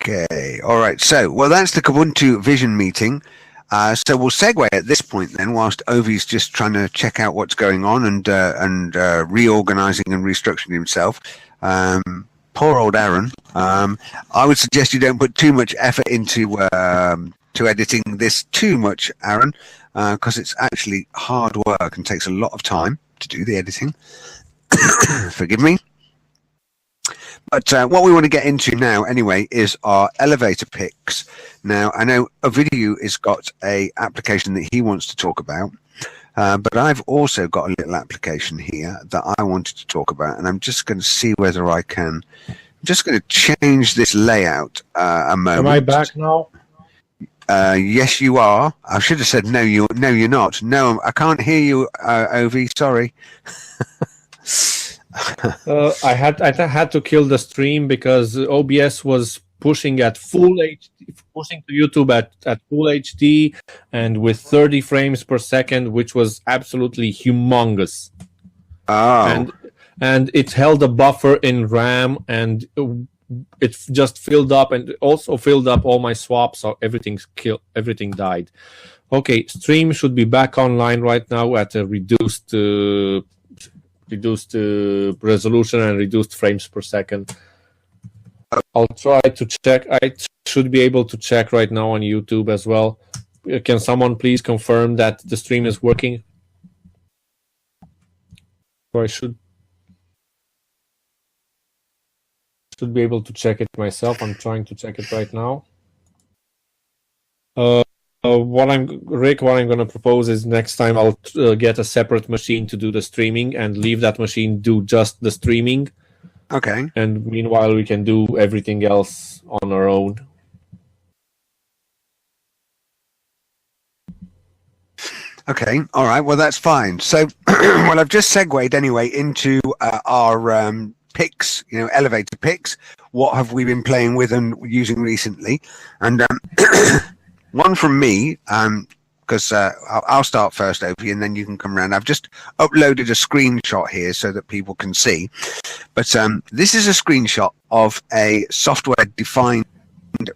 Okay. All right. So, well, that's the Kubuntu Vision meeting. So we'll segue at this point then, whilst Ovi's just trying to check out what's going on and reorganizing and restructuring himself. Poor old Aaron. I would suggest you don't put too much effort into editing this too much, Aaron, because it's actually hard work and takes a lot of time to do the editing. Forgive me. But what we want to get into now, anyway, is our elevator picks. Now, I know Ovidiu has got a application that he wants to talk about, but I've also got a little application here that I wanted to talk about, and I'm just going to see whether I can. I'm just going to change this layout a moment. Am I back now? Yes, you are. I should have said no. You're not. No, I can't hear you, Ovi. Sorry. I had to kill the stream because OBS was pushing at full HD, pushing to YouTube at full HD and with 30 frames per second, which was absolutely humongous. Oh. And it held a buffer in RAM, and it just filled up, and also filled up all my swaps, so everything died. Okay, stream should be back online right now at a reduced resolution and reduced frames per second. I'll try to check. I should be able to check right now on YouTube as well. Can someone please confirm that the stream is working? Or I should be able to check it myself. I'm trying to check it right now. What I'm going to propose is next time I'll get a separate machine to do the streaming and leave that machine do just the streaming. Okay. And meanwhile, we can do everything else on our own. Okay. All right. Well, that's fine. So, well, I've just segued anyway into our picks, elevator picks. What have we been playing with and using recently? And one from me, because I'll start first, Opie, and then you can come around. I've just uploaded a screenshot here so that people can see. But this is a screenshot of a software-defined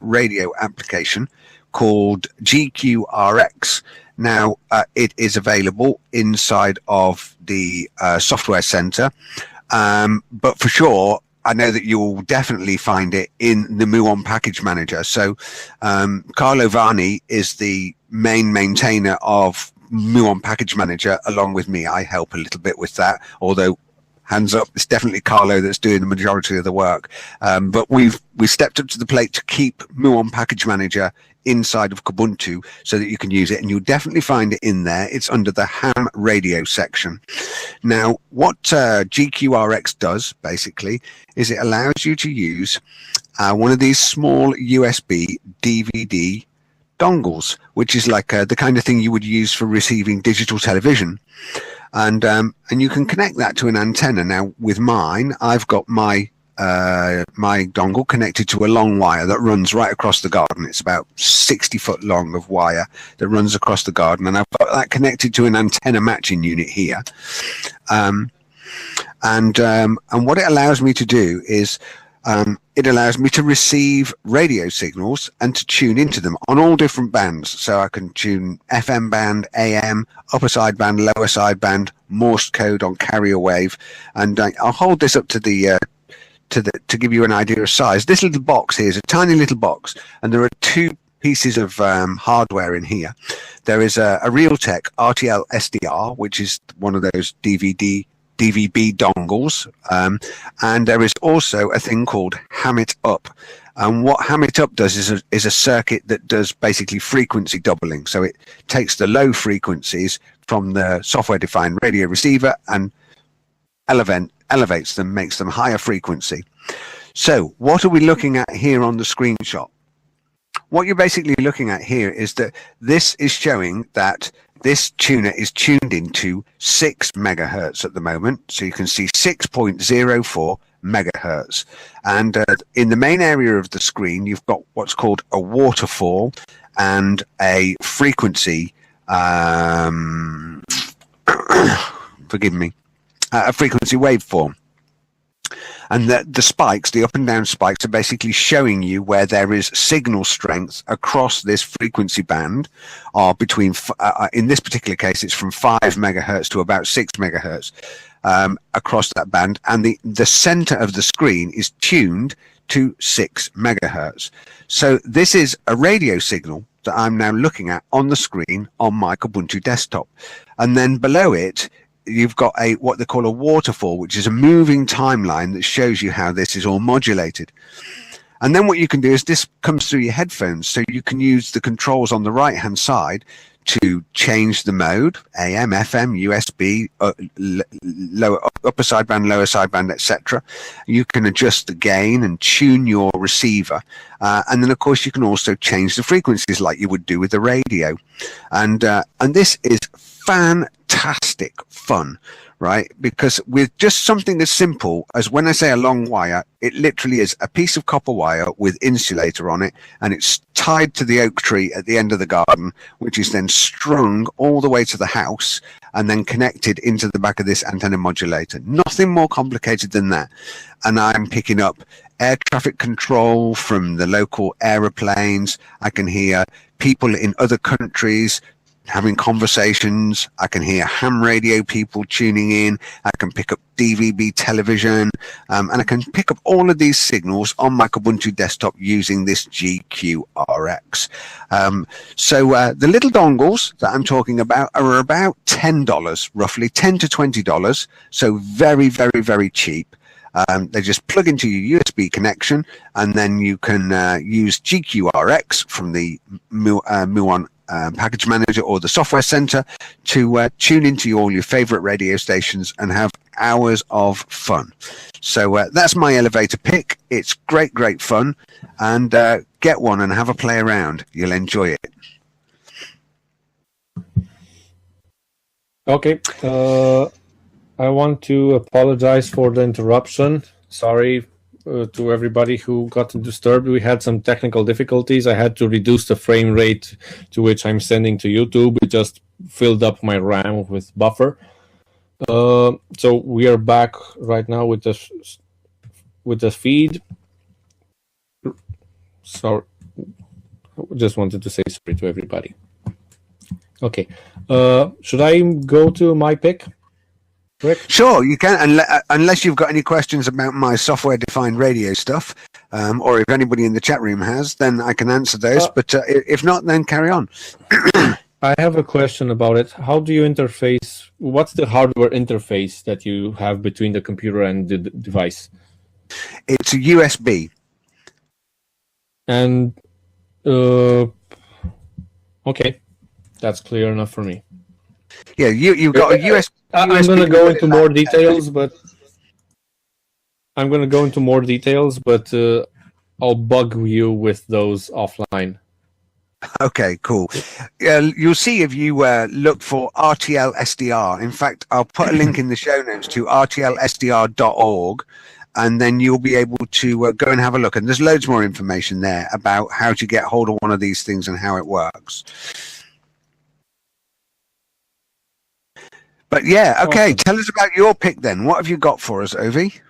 radio application called GQRX. Now, it is available inside of the software center, but for sure, I know that you'll definitely find it in the Muon Package Manager. So, Carlo Vani is the main maintainer of Muon Package Manager, along with me. I help a little bit with that, although hands up, it's definitely Carlo that's doing the majority of the work. But we've stepped up to the plate to keep Muon Package Manager inside of Kubuntu so that you can use it, and you'll definitely find it in there. It's under the ham radio section. Now, what GQRX does basically is it allows you to use one of these small USB DVD dongles, which is like the kind of thing you would use for receiving digital television. And you can connect that to an antenna. Now, with mine, I've got my dongle connected to a long wire that runs right across the garden. It's about 60 foot long of wire that runs across the garden, and I've got that connected to an antenna matching unit here. And what it allows me to do is it allows me to receive radio signals and to tune into them on all different bands. So I can tune FM band, AM, upper sideband, lower sideband, Morse code on carrier wave, and I'll hold this up to the to give you an idea of size. This little box here is a tiny little box, and there are two pieces of hardware in here. There is a Realtek RTL SDR, which is one of those DVB dongles, and there is also a thing called Ham It Up. And what Ham It Up does is a circuit that does basically frequency doubling. So it takes the low frequencies from the software-defined radio receiver and elevates them, makes them higher frequency. So what are we looking at here on the screenshot? What you're basically looking at here is that this is showing that this tuner is tuned into 6 megahertz at the moment. So you can see 6.04 megahertz. And in the main area of the screen, you've got what's called a waterfall and a frequency, forgive me, a frequency waveform. And the spikes, the up and down spikes, are basically showing you where there is signal strength across this frequency band, or between, in this particular case, it's from 5 megahertz to about 6 megahertz across that band. And the center of the screen is tuned to 6 megahertz. So this is a radio signal that I'm now looking at on the screen on my Kubuntu desktop. And then below it, you've got what they call a waterfall, which is a moving timeline that shows you how this is all modulated. And then what you can do is this comes through your headphones, so you can use the controls on the right hand side to change the mode, AM, FM, USB, upper sideband, lower sideband, etc. You can adjust the gain and tune your receiver, and then of course you can also change the frequencies like you would do with the radio. And this is fantastic fun, right? Because with just something as simple as, when I say a long wire, it literally is a piece of copper wire with insulator on it, and it's tied to the oak tree at the end of the garden, which is then strung all the way to the house and then connected into the back of this antenna modulator. Nothing more complicated than that. And I'm picking up air traffic control from the local aeroplanes. I can hear people in other countries having conversations. I can hear ham radio people tuning in. I can pick up DVB television, and I can pick up all of these signals on my Kubuntu desktop using this GQRX. So the little dongles that I'm talking about are about $10, roughly $10 to $20. So very, very, very cheap. They just plug into your USB connection, and then you can use GQRX from the Muon package manager or the software center to tune into all your favorite radio stations and have hours of fun. So that's my elevator pick. It's great, great fun, and get one and have a play around. You'll enjoy it. Okay. I want to apologize for the interruption. Sorry to everybody who got disturbed. We had some technical difficulties. I had to reduce the frame rate to which I'm sending to YouTube. It just filled up my RAM with buffer. So we are back right now with the feed. Sorry, just wanted to say sorry to everybody. Okay, should I go to my pick? Rick? Sure, you can, unless you've got any questions about my software-defined radio stuff, or if anybody in the chat room has, then I can answer those. But if not, then carry on. I have a question about it. How do you interface? What's the hardware interface that you have between the computer and the device? It's a USB. And okay, that's clear enough for me. Yeah, you've got a USB. I'm going to go into more details, but I'll bug you with those offline. Okay, cool. You'll see if you look for RTL SDR. In fact, I'll put a link in the show notes to rtlsdr.org, and then you'll be able to go and have a look. And there's loads more information there about how to get hold of one of these things and how it works. But yeah, okay, awesome. Tell us about your pick then. What have you got for us, Ovi?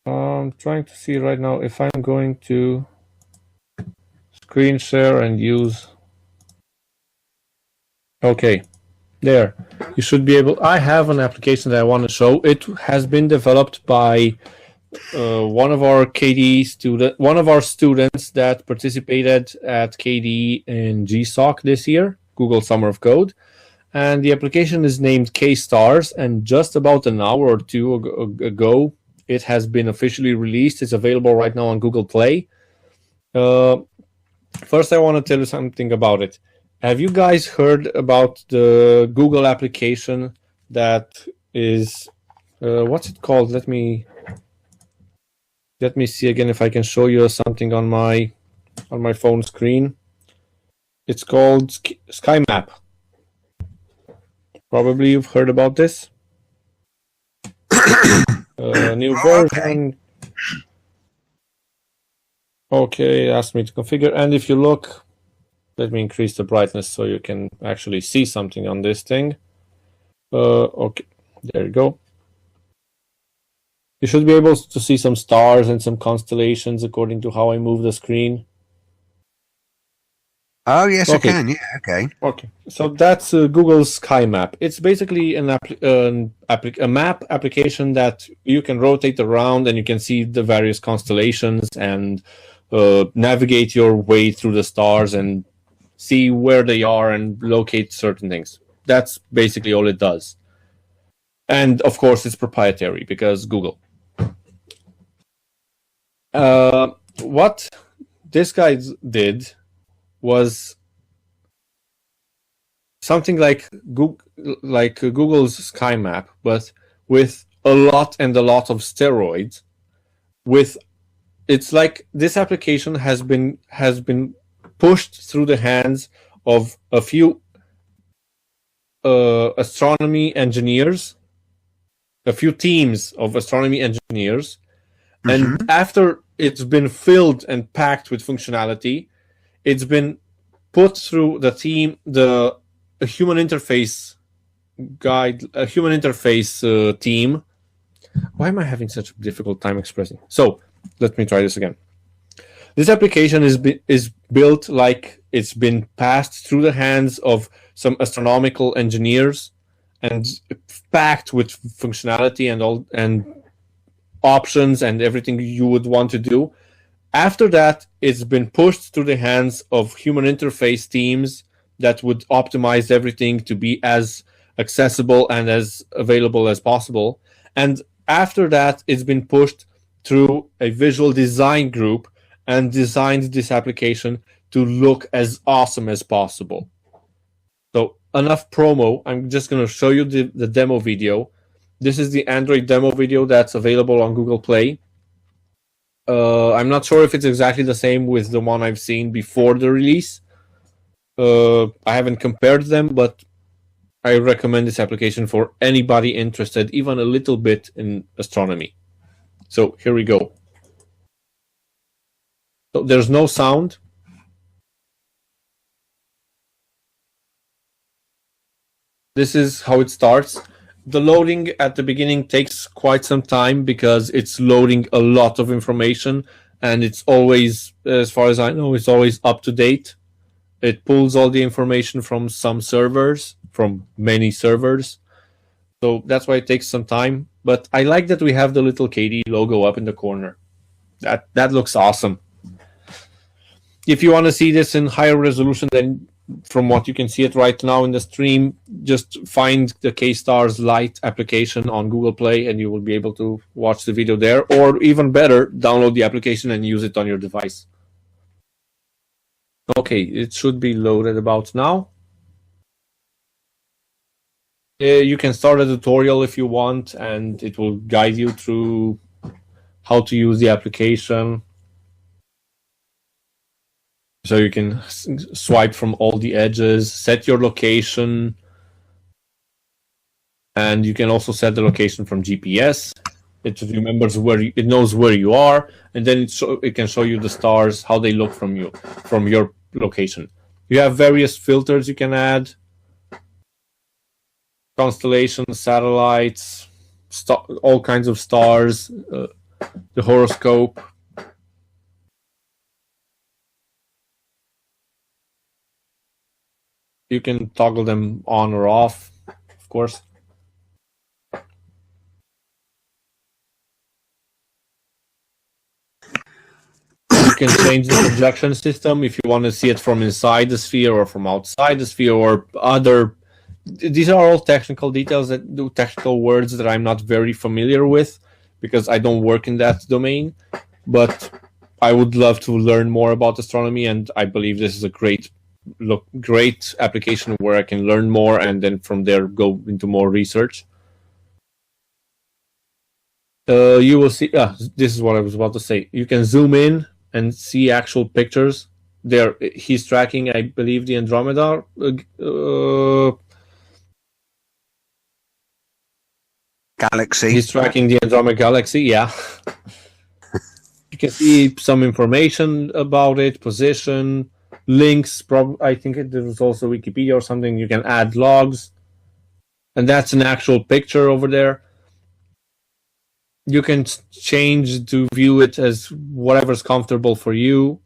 I'm trying to see right now if I'm going to screen share and use. Okay, there. You should be able. I have an application that I want to show. It has been developed by one of our students that participated at KDE in GSOC this year, Google Summer of Code, and the application is named KStars. And just about an hour or two ago, it has been officially released. It's available right now on Google Play. First, I want to tell you something about it. Have you guys heard about the Google application that is what's it called? Let me see again if I can show you something on my phone screen. It's called SkyMap. Probably you've heard about this. New version. Okay, asked me to configure. And if you look, let me increase the brightness so you can actually see something on this thing. Okay, there you go. You should be able to see some stars and some constellations according to how I move the screen. Oh, yes, okay. I can. Yeah, okay. Okay, so that's Google's SkyMap. It's basically a map application that you can rotate around and you can see the various constellations and navigate your way through the stars and see where they are and locate certain things. That's basically all it does. And, of course, it's proprietary because Google. What this guy did was something like Google's SkyMap, but with a lot of steroids. It's like this application has been pushed through the hands of a few astronomy engineers, a few teams of astronomy engineers, and after it's been filled and packed with functionality, it's been put through a human interface team. Why am I having such a difficult time expressing? So let me try this again. This application is built like it's been passed through the hands of some astronomical engineers and packed with functionality and options and everything you would want to do. After that, it's been pushed through the hands of human interface teams that would optimize everything to be as accessible and as available as possible. And after that, it's been pushed through a visual design group and designed this application to look as awesome as possible. So enough promo. I'm just going to show you the demo video. This is the Android demo video that's available on Google Play. I'm not sure if it's exactly the same with the one I've seen before the release. I haven't compared them, but I recommend this application for anybody interested, even a little bit in astronomy. So here we go. So there's no sound. This is how it starts. The loading at the beginning takes quite some time because it's loading a lot of information, and it's always, as far as I know, it's always up to date. It pulls all the information from some servers, from many servers. So that's why it takes some time. But I like that we have the little Yakkety logo up in the corner. That looks awesome. If you want to see this in higher resolution than from what you can see it right now in the stream, just find the KStars Lite application on Google Play and you will be able to watch the video there, or even better, download the application and use it on your device. Okay, it should be loaded about now. You can start a tutorial if you want, and it will guide you through how to use the application. So you can swipe from all the edges, set your location, and you can also set the location from GPS. It remembers it knows where you are, and then it can show you the stars, how they look from your location. You have various filters you can add: constellations, satellites, all kinds of stars, the horoscope. You can toggle them on or off, of course. You can change the projection system if you want to see it from inside the sphere or from outside the sphere, or other. These are all technical details, technical words that I'm not very familiar with because I don't work in that domain. But I would love to learn more about astronomy, and I believe this is a great application where I can learn more and then from there go into more research. You will see. This is what I was about to say. You can zoom in and see actual pictures. There, he's tracking, I believe, the Andromeda galaxy. He's tracking the Andromeda galaxy. Yeah. You can see some information about it, position, links. I think there was also Wikipedia or something. You can add logs, and that's an actual picture over there. You can change to view it as whatever's comfortable for you.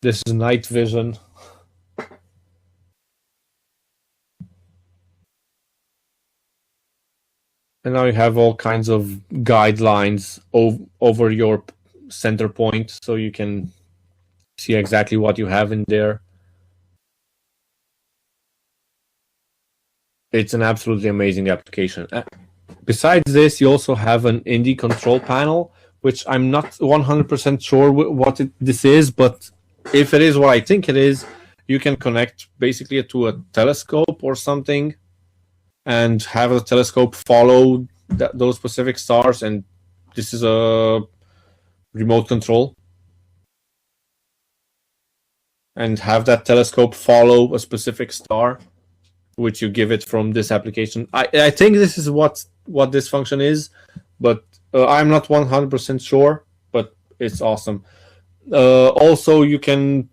This is night vision. And now you have all kinds of guidelines over your center point, so you can see exactly what you have in there. It's an absolutely amazing application. Besides this, you also have an indie control panel, which I'm not 100% sure what this is, but if it is what I think it is, you can connect basically to a telescope or something and have a telescope follow those specific stars, and this is a remote control. And have that telescope follow a specific star, which you give it from this application. I think this is what this function is, but I'm not 100% sure, but it's awesome. Also, you can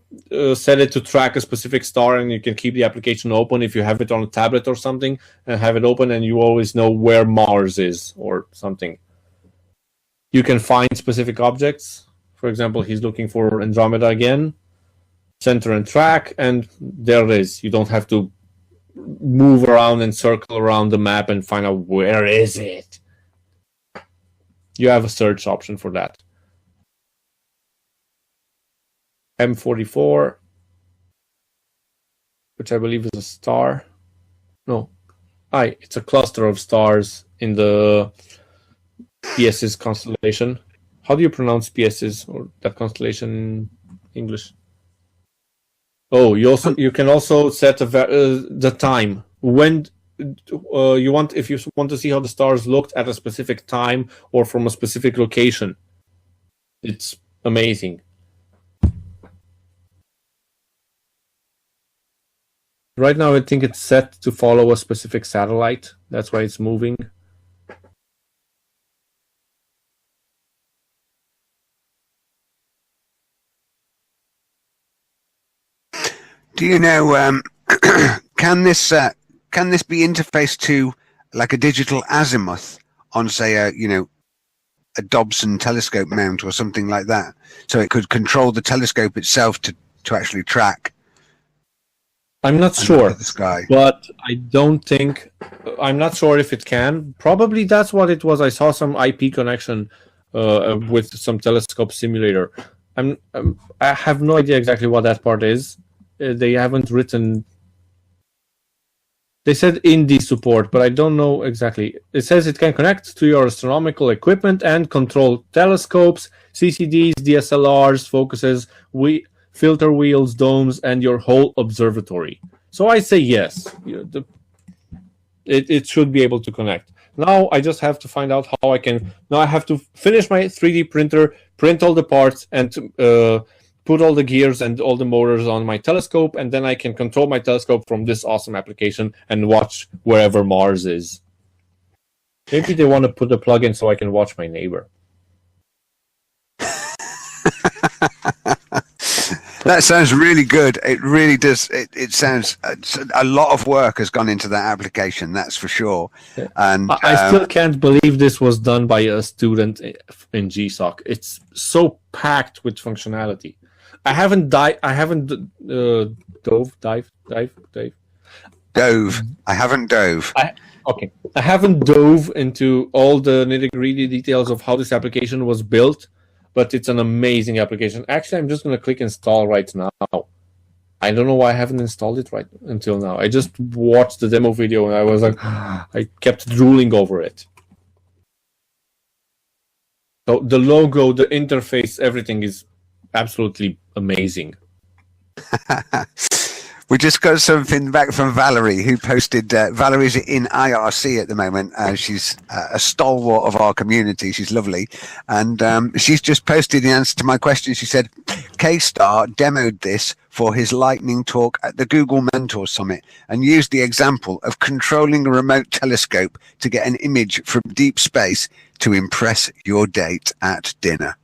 set it to track a specific star, and you can keep the application open if you have it on a tablet or something, and have it open, and you always know where Mars is or something. You can find specific objects. For example, he's looking for Andromeda again. Center and track, and there it is. You don't have to move around and circle around the map and find out where is it. You have a search option for that. M44, which I believe is a star. No, it's a cluster of stars in the Pisces constellation. How do you pronounce Pisces or that constellation in English? Oh, you can also set the time when you want, if you want to see how the stars looked at a specific time or from a specific location. It's amazing. Right now, I think it's set to follow a specific satellite. That's why it's moving. Do you know? Can this be interfaced to like a digital azimuth on, say, a Dobson telescope mount or something like that? So it could control the telescope itself to actually track. I'm not sure, the sky. But I'm not sure if it can. Probably that's what it was. I saw some IP connection with some telescope simulator. I have no idea exactly what that part is. They haven't written. They said indie support, but I don't know exactly. It says it can connect to your astronomical equipment and control telescopes, CCDs, DSLRs, focuses, filter wheels, domes, and your whole observatory. So I say yes. It should be able to connect. Now I just have to find out how I can. Now I have to finish my 3D printer, print all the parts, and put all the gears and all the motors on my telescope, and then I can control my telescope from this awesome application and watch wherever Mars is. Maybe they want to put a plug-in so I can watch my neighbor. That sounds really good. It really does. It sounds a lot of work has gone into that application. That's for sure. And I still can't believe this was done by a student in GSOC. It's so packed with functionality. I haven't dove. I haven't dove. I haven't dove into all the nitty-gritty details of how this application was built. But it's an amazing application. Actually, I'm just going to click install right now. I don't know why I haven't installed it right until now. I just watched the demo video and I was like, I kept drooling over it. So the logo, the interface, everything is absolutely amazing. We just got something back from Valerie, who posted. Valerie's in IRC at the moment. She's a stalwart of our community. She's lovely. And she's just posted the answer to my question. She said, KStar demoed this for his lightning talk at the Google Mentor Summit and used the example of controlling a remote telescope to get an image from deep space to impress your date at dinner.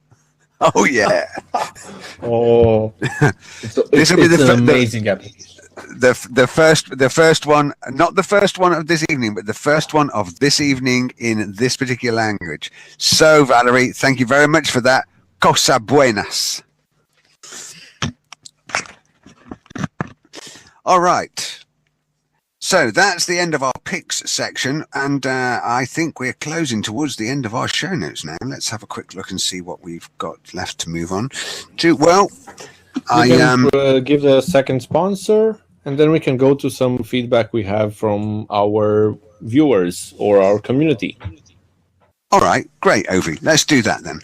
Oh, yeah. Oh, this will be the amazing application. The first one, not the first one of this evening, but the first one of this evening in this particular language. So, Valerie, thank you very much for that. Cosa buenas. All right. So that's the end of our picks section, and I think we're closing towards the end of our show notes now. Let's have a quick look and see what we've got left to move on to. Well, I give the second sponsor, and then we can go to some feedback we have from our viewers or our community. All right, great, Ovi. Let's do that then.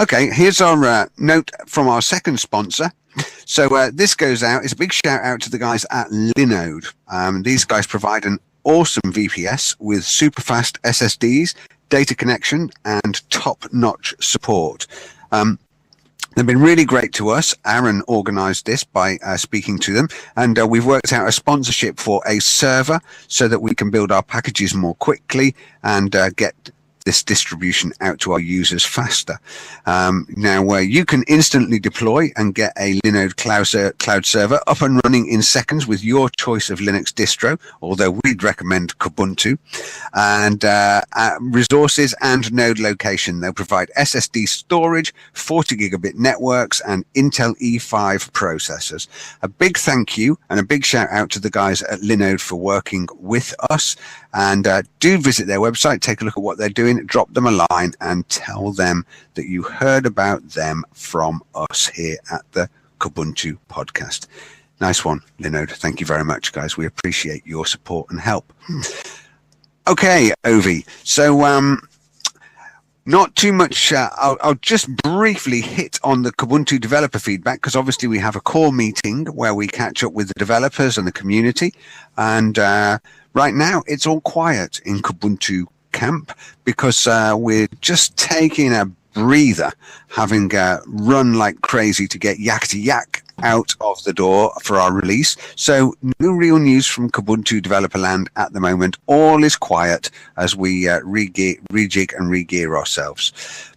Okay, here's our note from our second sponsor. So this goes out. It's a big shout out to the guys at Linode. These guys provide an awesome VPS with super fast SSDs, data connection, and top-notch support. They've been really great to us. Aaron organized this by speaking to them, and we've worked out a sponsorship for a server so that we can build our packages more quickly and get this distribution out to our users faster. Now, where you can instantly deploy and get a Linode cloud server up and running in seconds with your choice of Linux distro, although we'd recommend Kubuntu, and resources and node location. They'll provide SSD storage, 40 gigabit networks, and Intel E5 processors. A big thank you and a big shout out to the guys at Linode for working with us. And do visit their website, take a look at what they're doing, drop them a line and tell them that you heard about them from us here at the Kubuntu podcast. Nice one, Linode. Thank you very much, guys. We appreciate your support and help. Okay, Ovi. So not too much. I'll just briefly hit on the Kubuntu developer feedback, because obviously we have a core meeting where we catch up with the developers and the community. And right now it's all quiet in Kubuntu camp because we're just taking a breather, having run like crazy to get Yakkety Yak out of the door for our release. So no real news from Kubuntu developer land at the moment. All is quiet as we rejig and regear ourselves.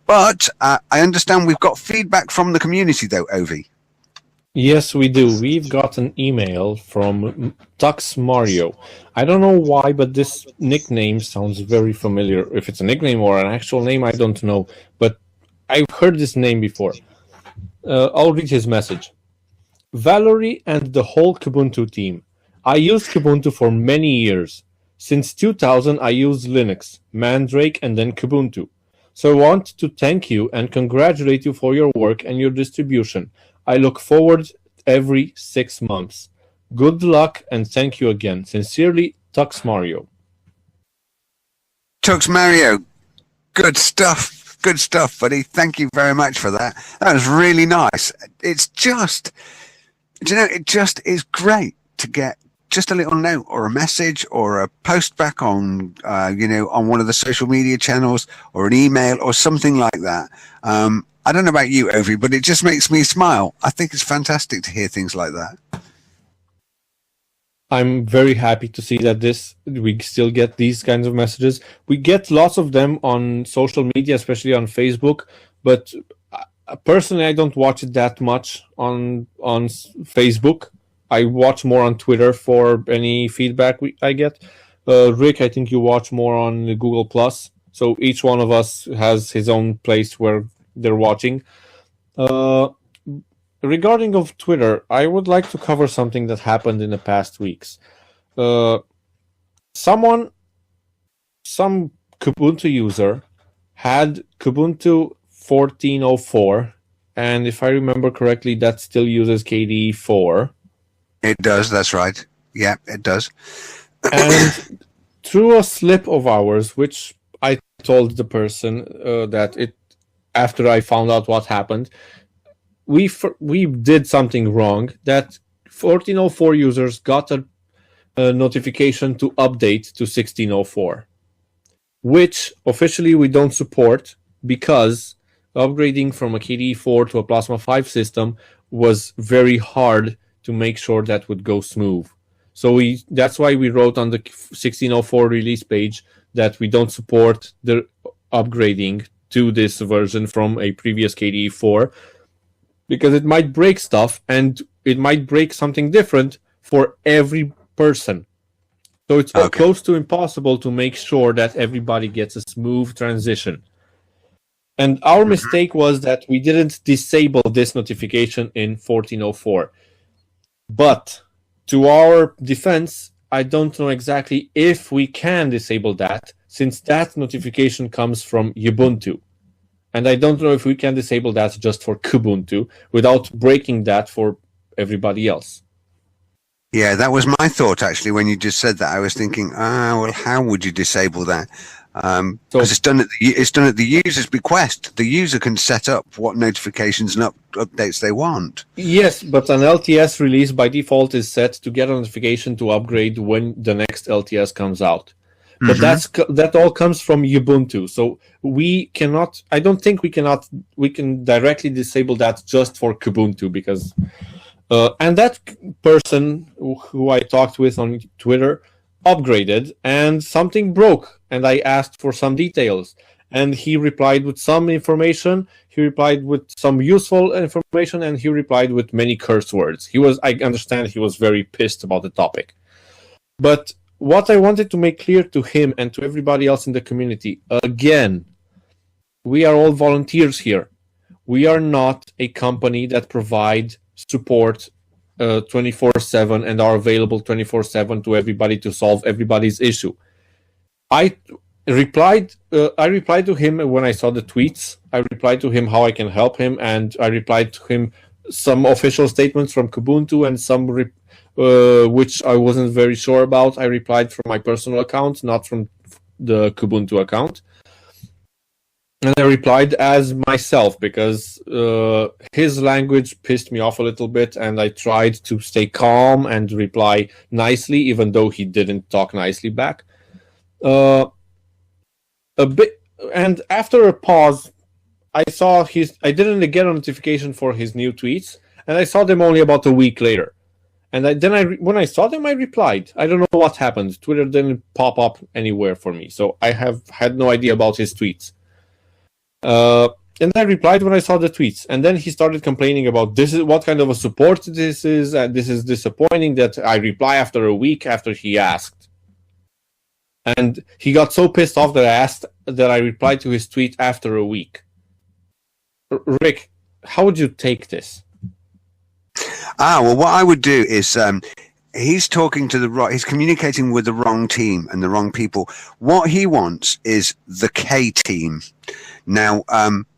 But I understand we've got feedback from the community though, Ovi. Yes, we do. We've got an email from Tux Mario. I don't know why, but this nickname sounds very familiar. If it's a nickname or an actual name, I don't know. But I've heard this name before. I'll read his message. Valerie and the whole Kubuntu team. I used Kubuntu for many years. Since 2000, I used Linux, Mandrake, and then Kubuntu. So I want to thank you and congratulate you for your work and your distribution. I look forward every 6 months. Good luck and thank you again. Sincerely, Tux Mario. Tux Mario, good stuff. Good stuff, buddy. Thank you very much for that. That was really nice. It's just, it just is great to get just a little note or a message or a post back on, on one of the social media channels or an email or something like that. I don't know about you, Ovi, but it just makes me smile. I think it's fantastic to hear things like that. I'm very happy to see that we still get these kinds of messages. We get lots of them on social media, especially on Facebook, but personally, I don't watch it that much on Facebook. I watch more on Twitter for any feedback I get. Rick, I think you watch more on Google+. So each one of us has his own place where they're watching. Regarding of Twitter, I would like to cover something that happened in the past weeks. Some Kubuntu user had Kubuntu 14.04, and if I remember correctly, that still uses KDE 4. It does, that's right. Yeah, it does. And through a slip of ours, which I told the person after I found out what happened, we did something wrong. That 14.04 users got a notification to update to 16.04, which officially we don't support because upgrading from a KDE 4 to a Plasma 5 system was very hard to make sure that would go smooth. So that's why we wrote on the 16.04 release page that we don't support the upgrading to this version from a previous KDE 4, because it might break stuff and it might break something different for every person. So it's close to impossible to make sure that everybody gets a smooth transition. And our mistake was that we didn't disable this notification in 14.04. But to our defense, I don't know exactly if we can disable that, since that notification comes from Ubuntu. And I don't know if we can disable that just for Kubuntu without breaking that for everybody else. Yeah, that was my thought, actually, when you just said that. I was thinking, well, how would you disable that? Because it's done at the user's bequest. The user can set up what notifications and updates they want. Yes, but an LTS release by default is set to get a notification to upgrade when the next LTS comes out. But that all comes from Ubuntu. So we cannot, I don't think we can directly disable that just for Kubuntu, because and that person who I talked with on Twitter upgraded and something broke, and I asked for some details. and he replied with some information, he replied with some useful information, and he replied with many curse words. I understand he was very pissed about the topic. But what I wanted to make clear to him and to everybody else in the community, again, we are all volunteers here. We are not a company that provides support 24/7 and are available 24/7 to everybody to solve everybody's issue. I replied to him when I saw the tweets. I replied to him how I can help him, and I replied to him some official statements from Kubuntu and some which I wasn't very sure about. I replied from my personal account, not from the Kubuntu account. And I replied as myself because his language pissed me off a little bit, and I tried to stay calm and reply nicely, even though he didn't talk nicely back. A bit, and after a pause, I didn't get a notification for his new tweets, and I saw them only about a week later. And when I saw them, I replied. I don't know what happened. Twitter didn't pop up anywhere for me, so I have had no idea about his tweets. And I replied when I saw the tweets, and then he started complaining about this is what kind of a support this is, and this is disappointing that I reply after a week after he asked. And he got so pissed off that I replied to his tweet after a week. Rick, how would you take this? Well, what I would do is he's talking to he's communicating with the wrong team and the wrong people. What he wants is the K team. Now,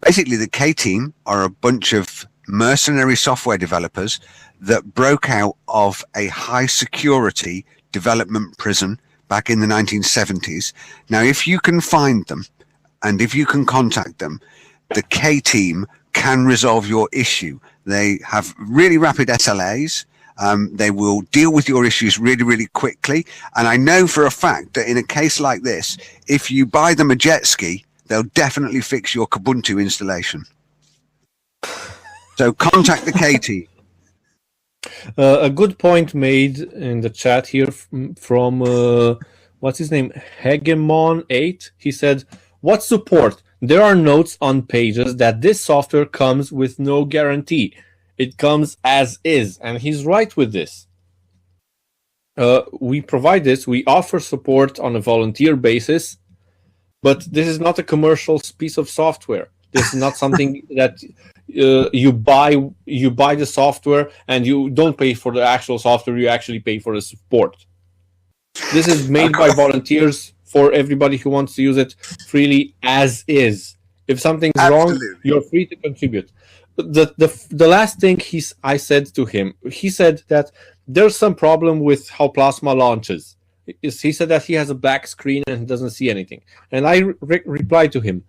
basically, the K team are a bunch of mercenary software developers that broke out of a high security development prison back in the 1970s. Now, if you can find them and if you can contact them, the K team can resolve your issue. They have really rapid SLAs. They will deal with your issues really, really quickly. And I know for a fact that in a case like this, if you buy them a jet ski, they'll definitely fix your Kubuntu installation. So contact the K team. A good point made in the chat here from what's his name? Hegemon8. He said, what support? There are notes on pages that this software comes with no guarantee. It comes as is, and he's right with this. We provide this. We offer support on a volunteer basis, but this is not a commercial piece of software. This is not something that you buy the software and you don't pay for the actual software. You actually pay for the support. This is made by volunteers for everybody who wants to use it freely as is. If something's wrong, you're free to contribute. The last thing I said to him, he said that there's some problem with how Plasma launches. He said that he has a black screen and doesn't see anything. And I replied to him,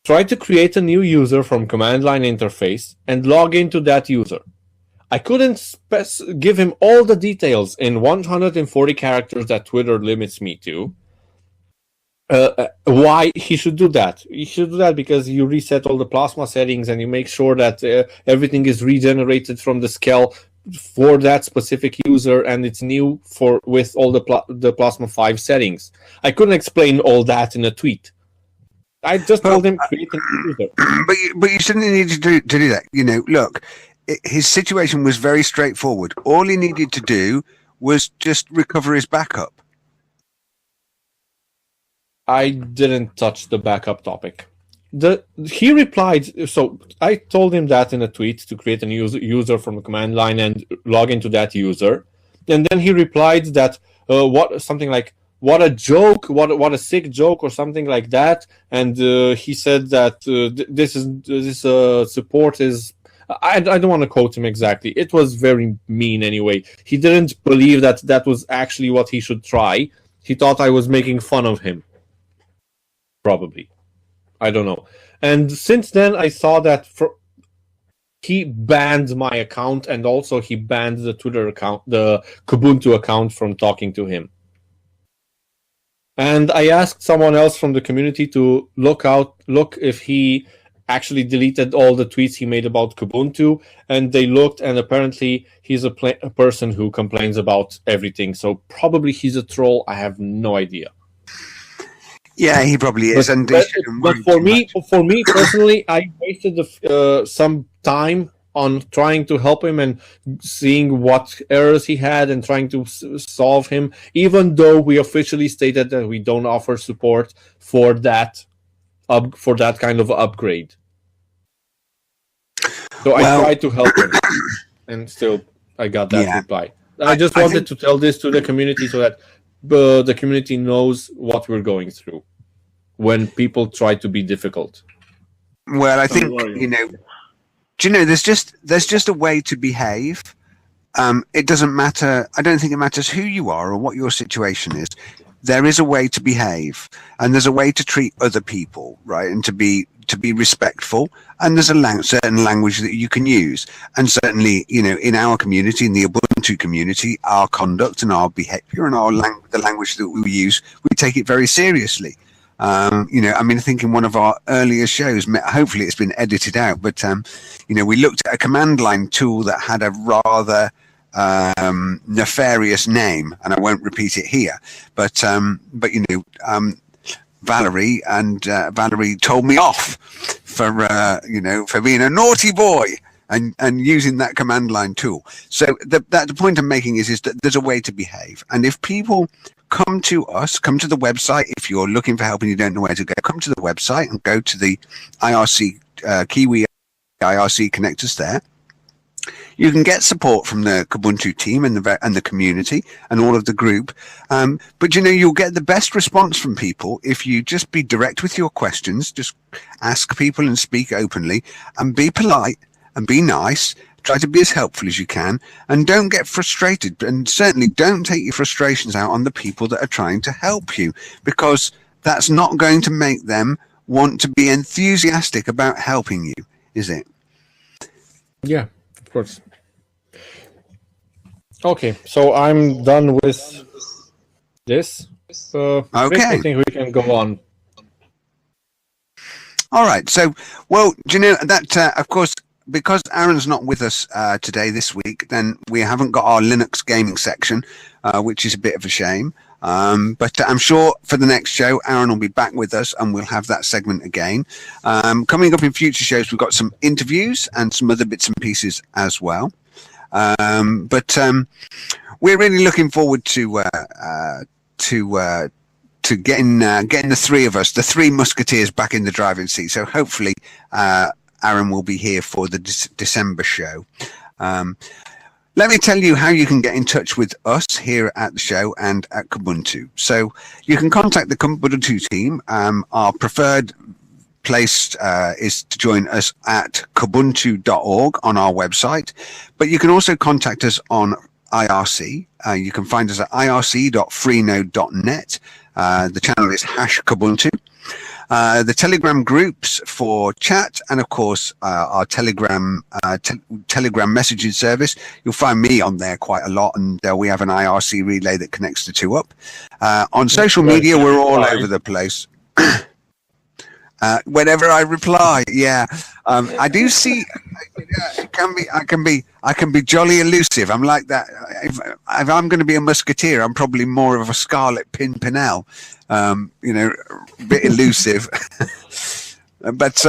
try to create a new user from command line interface and log into that user. I couldn't give him all the details in 140 characters that Twitter limits me to. Why he should do that? You should do that because you reset all the Plasma settings and you make sure that everything is regenerated from the scale for that specific user, and it's new with all the Plasma 5 settings. I couldn't explain all that in a tweet. I just told him create a new user. But you shouldn't need to do that. You know, look, his situation was very straightforward. All he needed to do was just recover his backup. I didn't touch the backup topic. He replied, so I told him that in a tweet to create a new user from the command line and log into that user. And then he replied that something like, what a joke, what a sick joke or something like that. And he said that this support is, I don't want to quote him exactly. It was very mean anyway. He didn't believe that was actually what he should try. He thought I was making fun of him. Probably. I don't know. And since then, I saw that he banned my account, and also he banned the Twitter account, the Kubuntu account, from talking to him. And I asked someone else from the community to look if he actually deleted all the tweets he made about Kubuntu, and they looked, and apparently he's a person who complains about everything. So probably he's a troll. I have no idea. Yeah, he probably is, and he shouldn't but worry for too me, much. personally, I wasted some time on trying to help him and seeing what errors he had and trying to solve him. Even though we officially stated that we don't offer support for that kind of upgrade, so I Well, tried to help him, and still I got that yeah, reply. I just I wanted think. to tell this to the community so that the community knows what we're going through when people try to be difficult. Well, I Don't think worry. Do you know? There's just a way to behave. It doesn't matter. I don't think it matters who you are or what your situation is. There is a way to behave, and there's a way to treat other people, right? And to be respectful. And there's a certain language that you can use. And certainly, in our community, in the Ubuntu community, our conduct and our behavior and the language that we use, we take it very seriously. I think in one of our earlier shows, hopefully it's been edited out, but we looked at a command line tool that had a rather nefarious name, and I won't repeat it here. But Valerie told me off for being a naughty boy and using that command line tool. So the point I'm making is that there's a way to behave, and if people come to the website, if you're looking for help and you don't know where to go, come to the website and go to the IRC Kiwi IRC connectors there. You can get support from the Kubuntu team and the community and all of the group. But you'll get the best response from people if you just be direct with your questions, just ask people and speak openly and be polite and be nice. Try to be as helpful as you can, and don't get frustrated, and certainly don't take your frustrations out on the people that are trying to help you, because that's not going to make them want to be enthusiastic about helping you, is it? Yeah, of course. Okay, so I'm done with this. Okay. I think we can go on. All right. So, well, do you know that, of course, because Aaron's not with us today this week, then we haven't got our Linux gaming section, which is a bit of a shame. But I'm sure for the next show, Aaron will be back with us and we'll have that segment again. Coming up in future shows, we've got some interviews and some other bits and pieces as well. But we're really looking forward to getting the three of us, the three musketeers, back in the driving seat. So hopefully Aaron will be here for the December show. Let me tell you how you can get in touch with us here at the show and at Kubuntu. So you can contact the Kubuntu team. Our preferred place is to join us at kubuntu.org on our website. But you can also contact us on IRC. You can find us at irc.freenode.net. The channel is #Kubuntu. The Telegram groups for chat, and of course our Telegram messaging service. You'll find me on there quite a lot, and we have an IRC relay that connects the two up. On social media, we're all over the place. Whenever I reply, yeah, I do see. I can be jolly elusive. I'm like that. If I'm going to be a musketeer, I'm probably more of a Scarlet Pimpernel. A bit elusive. but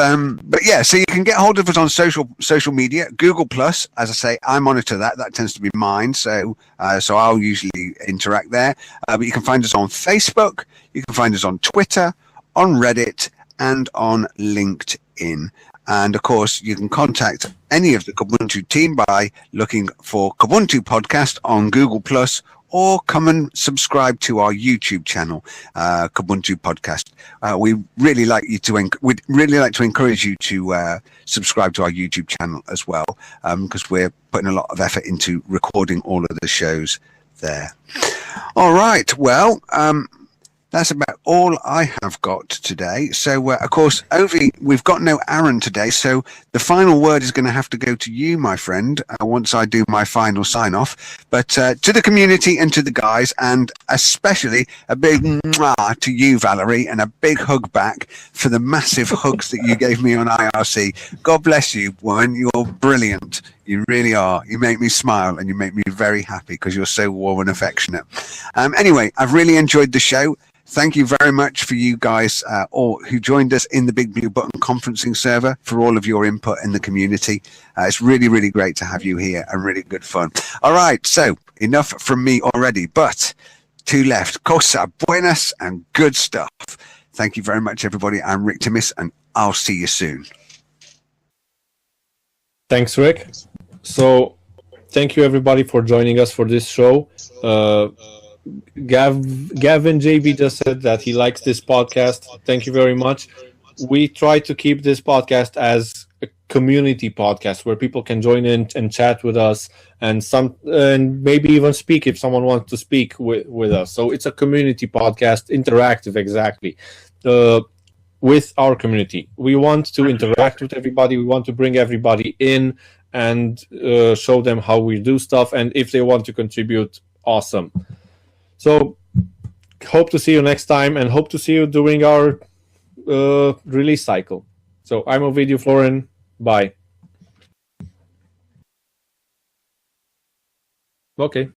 yeah, so you can get hold of us on social media. Google Plus, as I say, I monitor that. That tends to be mine. So I'll usually interact there. But you can find us on Facebook. You can find us on Twitter, on Reddit, and on LinkedIn. And of course, you can contact any of the Kubuntu team by looking for Kubuntu Podcast on Google Plus, or come and subscribe to our YouTube channel, Kubuntu Podcast. We'd really like to encourage you to subscribe to our YouTube channel as well, because we're putting a lot of effort into recording all of the shows there. All right. Well, that's about all I have got today. So, of course, Ovi, we've got no Aaron today, so the final word is going to have to go to you, my friend, once I do my final sign-off. But to the community and to the guys, and especially a big mwah to you, Valerie, and a big hug back for the massive hugs that you gave me on IRC. God bless you, woman. You're brilliant. You really are. You make me smile and you make me very happy because you're so warm and affectionate. Anyway, I've really enjoyed the show. Thank you very much for you guys all who joined us in the Big Blue Button conferencing server, for all of your input in the community. It's really, really great to have you here and really good fun. All right, so enough from me already, but two left. Cosa buenas and good stuff. Thank you very much, everybody. I'm Rick Timmis, and I'll see you soon. Thanks, Rick. So thank you, everybody, for joining us for this show. Gavin JB just said that he likes this podcast. Thank you very much. We try to keep this podcast as a community podcast where people can join in and chat with us and maybe even speak if someone wants to speak with us. So it's a community podcast, interactive, exactly, with our community. We want to interact with everybody. We want to bring everybody in and show them how we do stuff. And if they want to contribute, awesome. So, hope to see you next time, and hope to see you during our release cycle. So, I'm Ovidio Florin. Bye. Okay.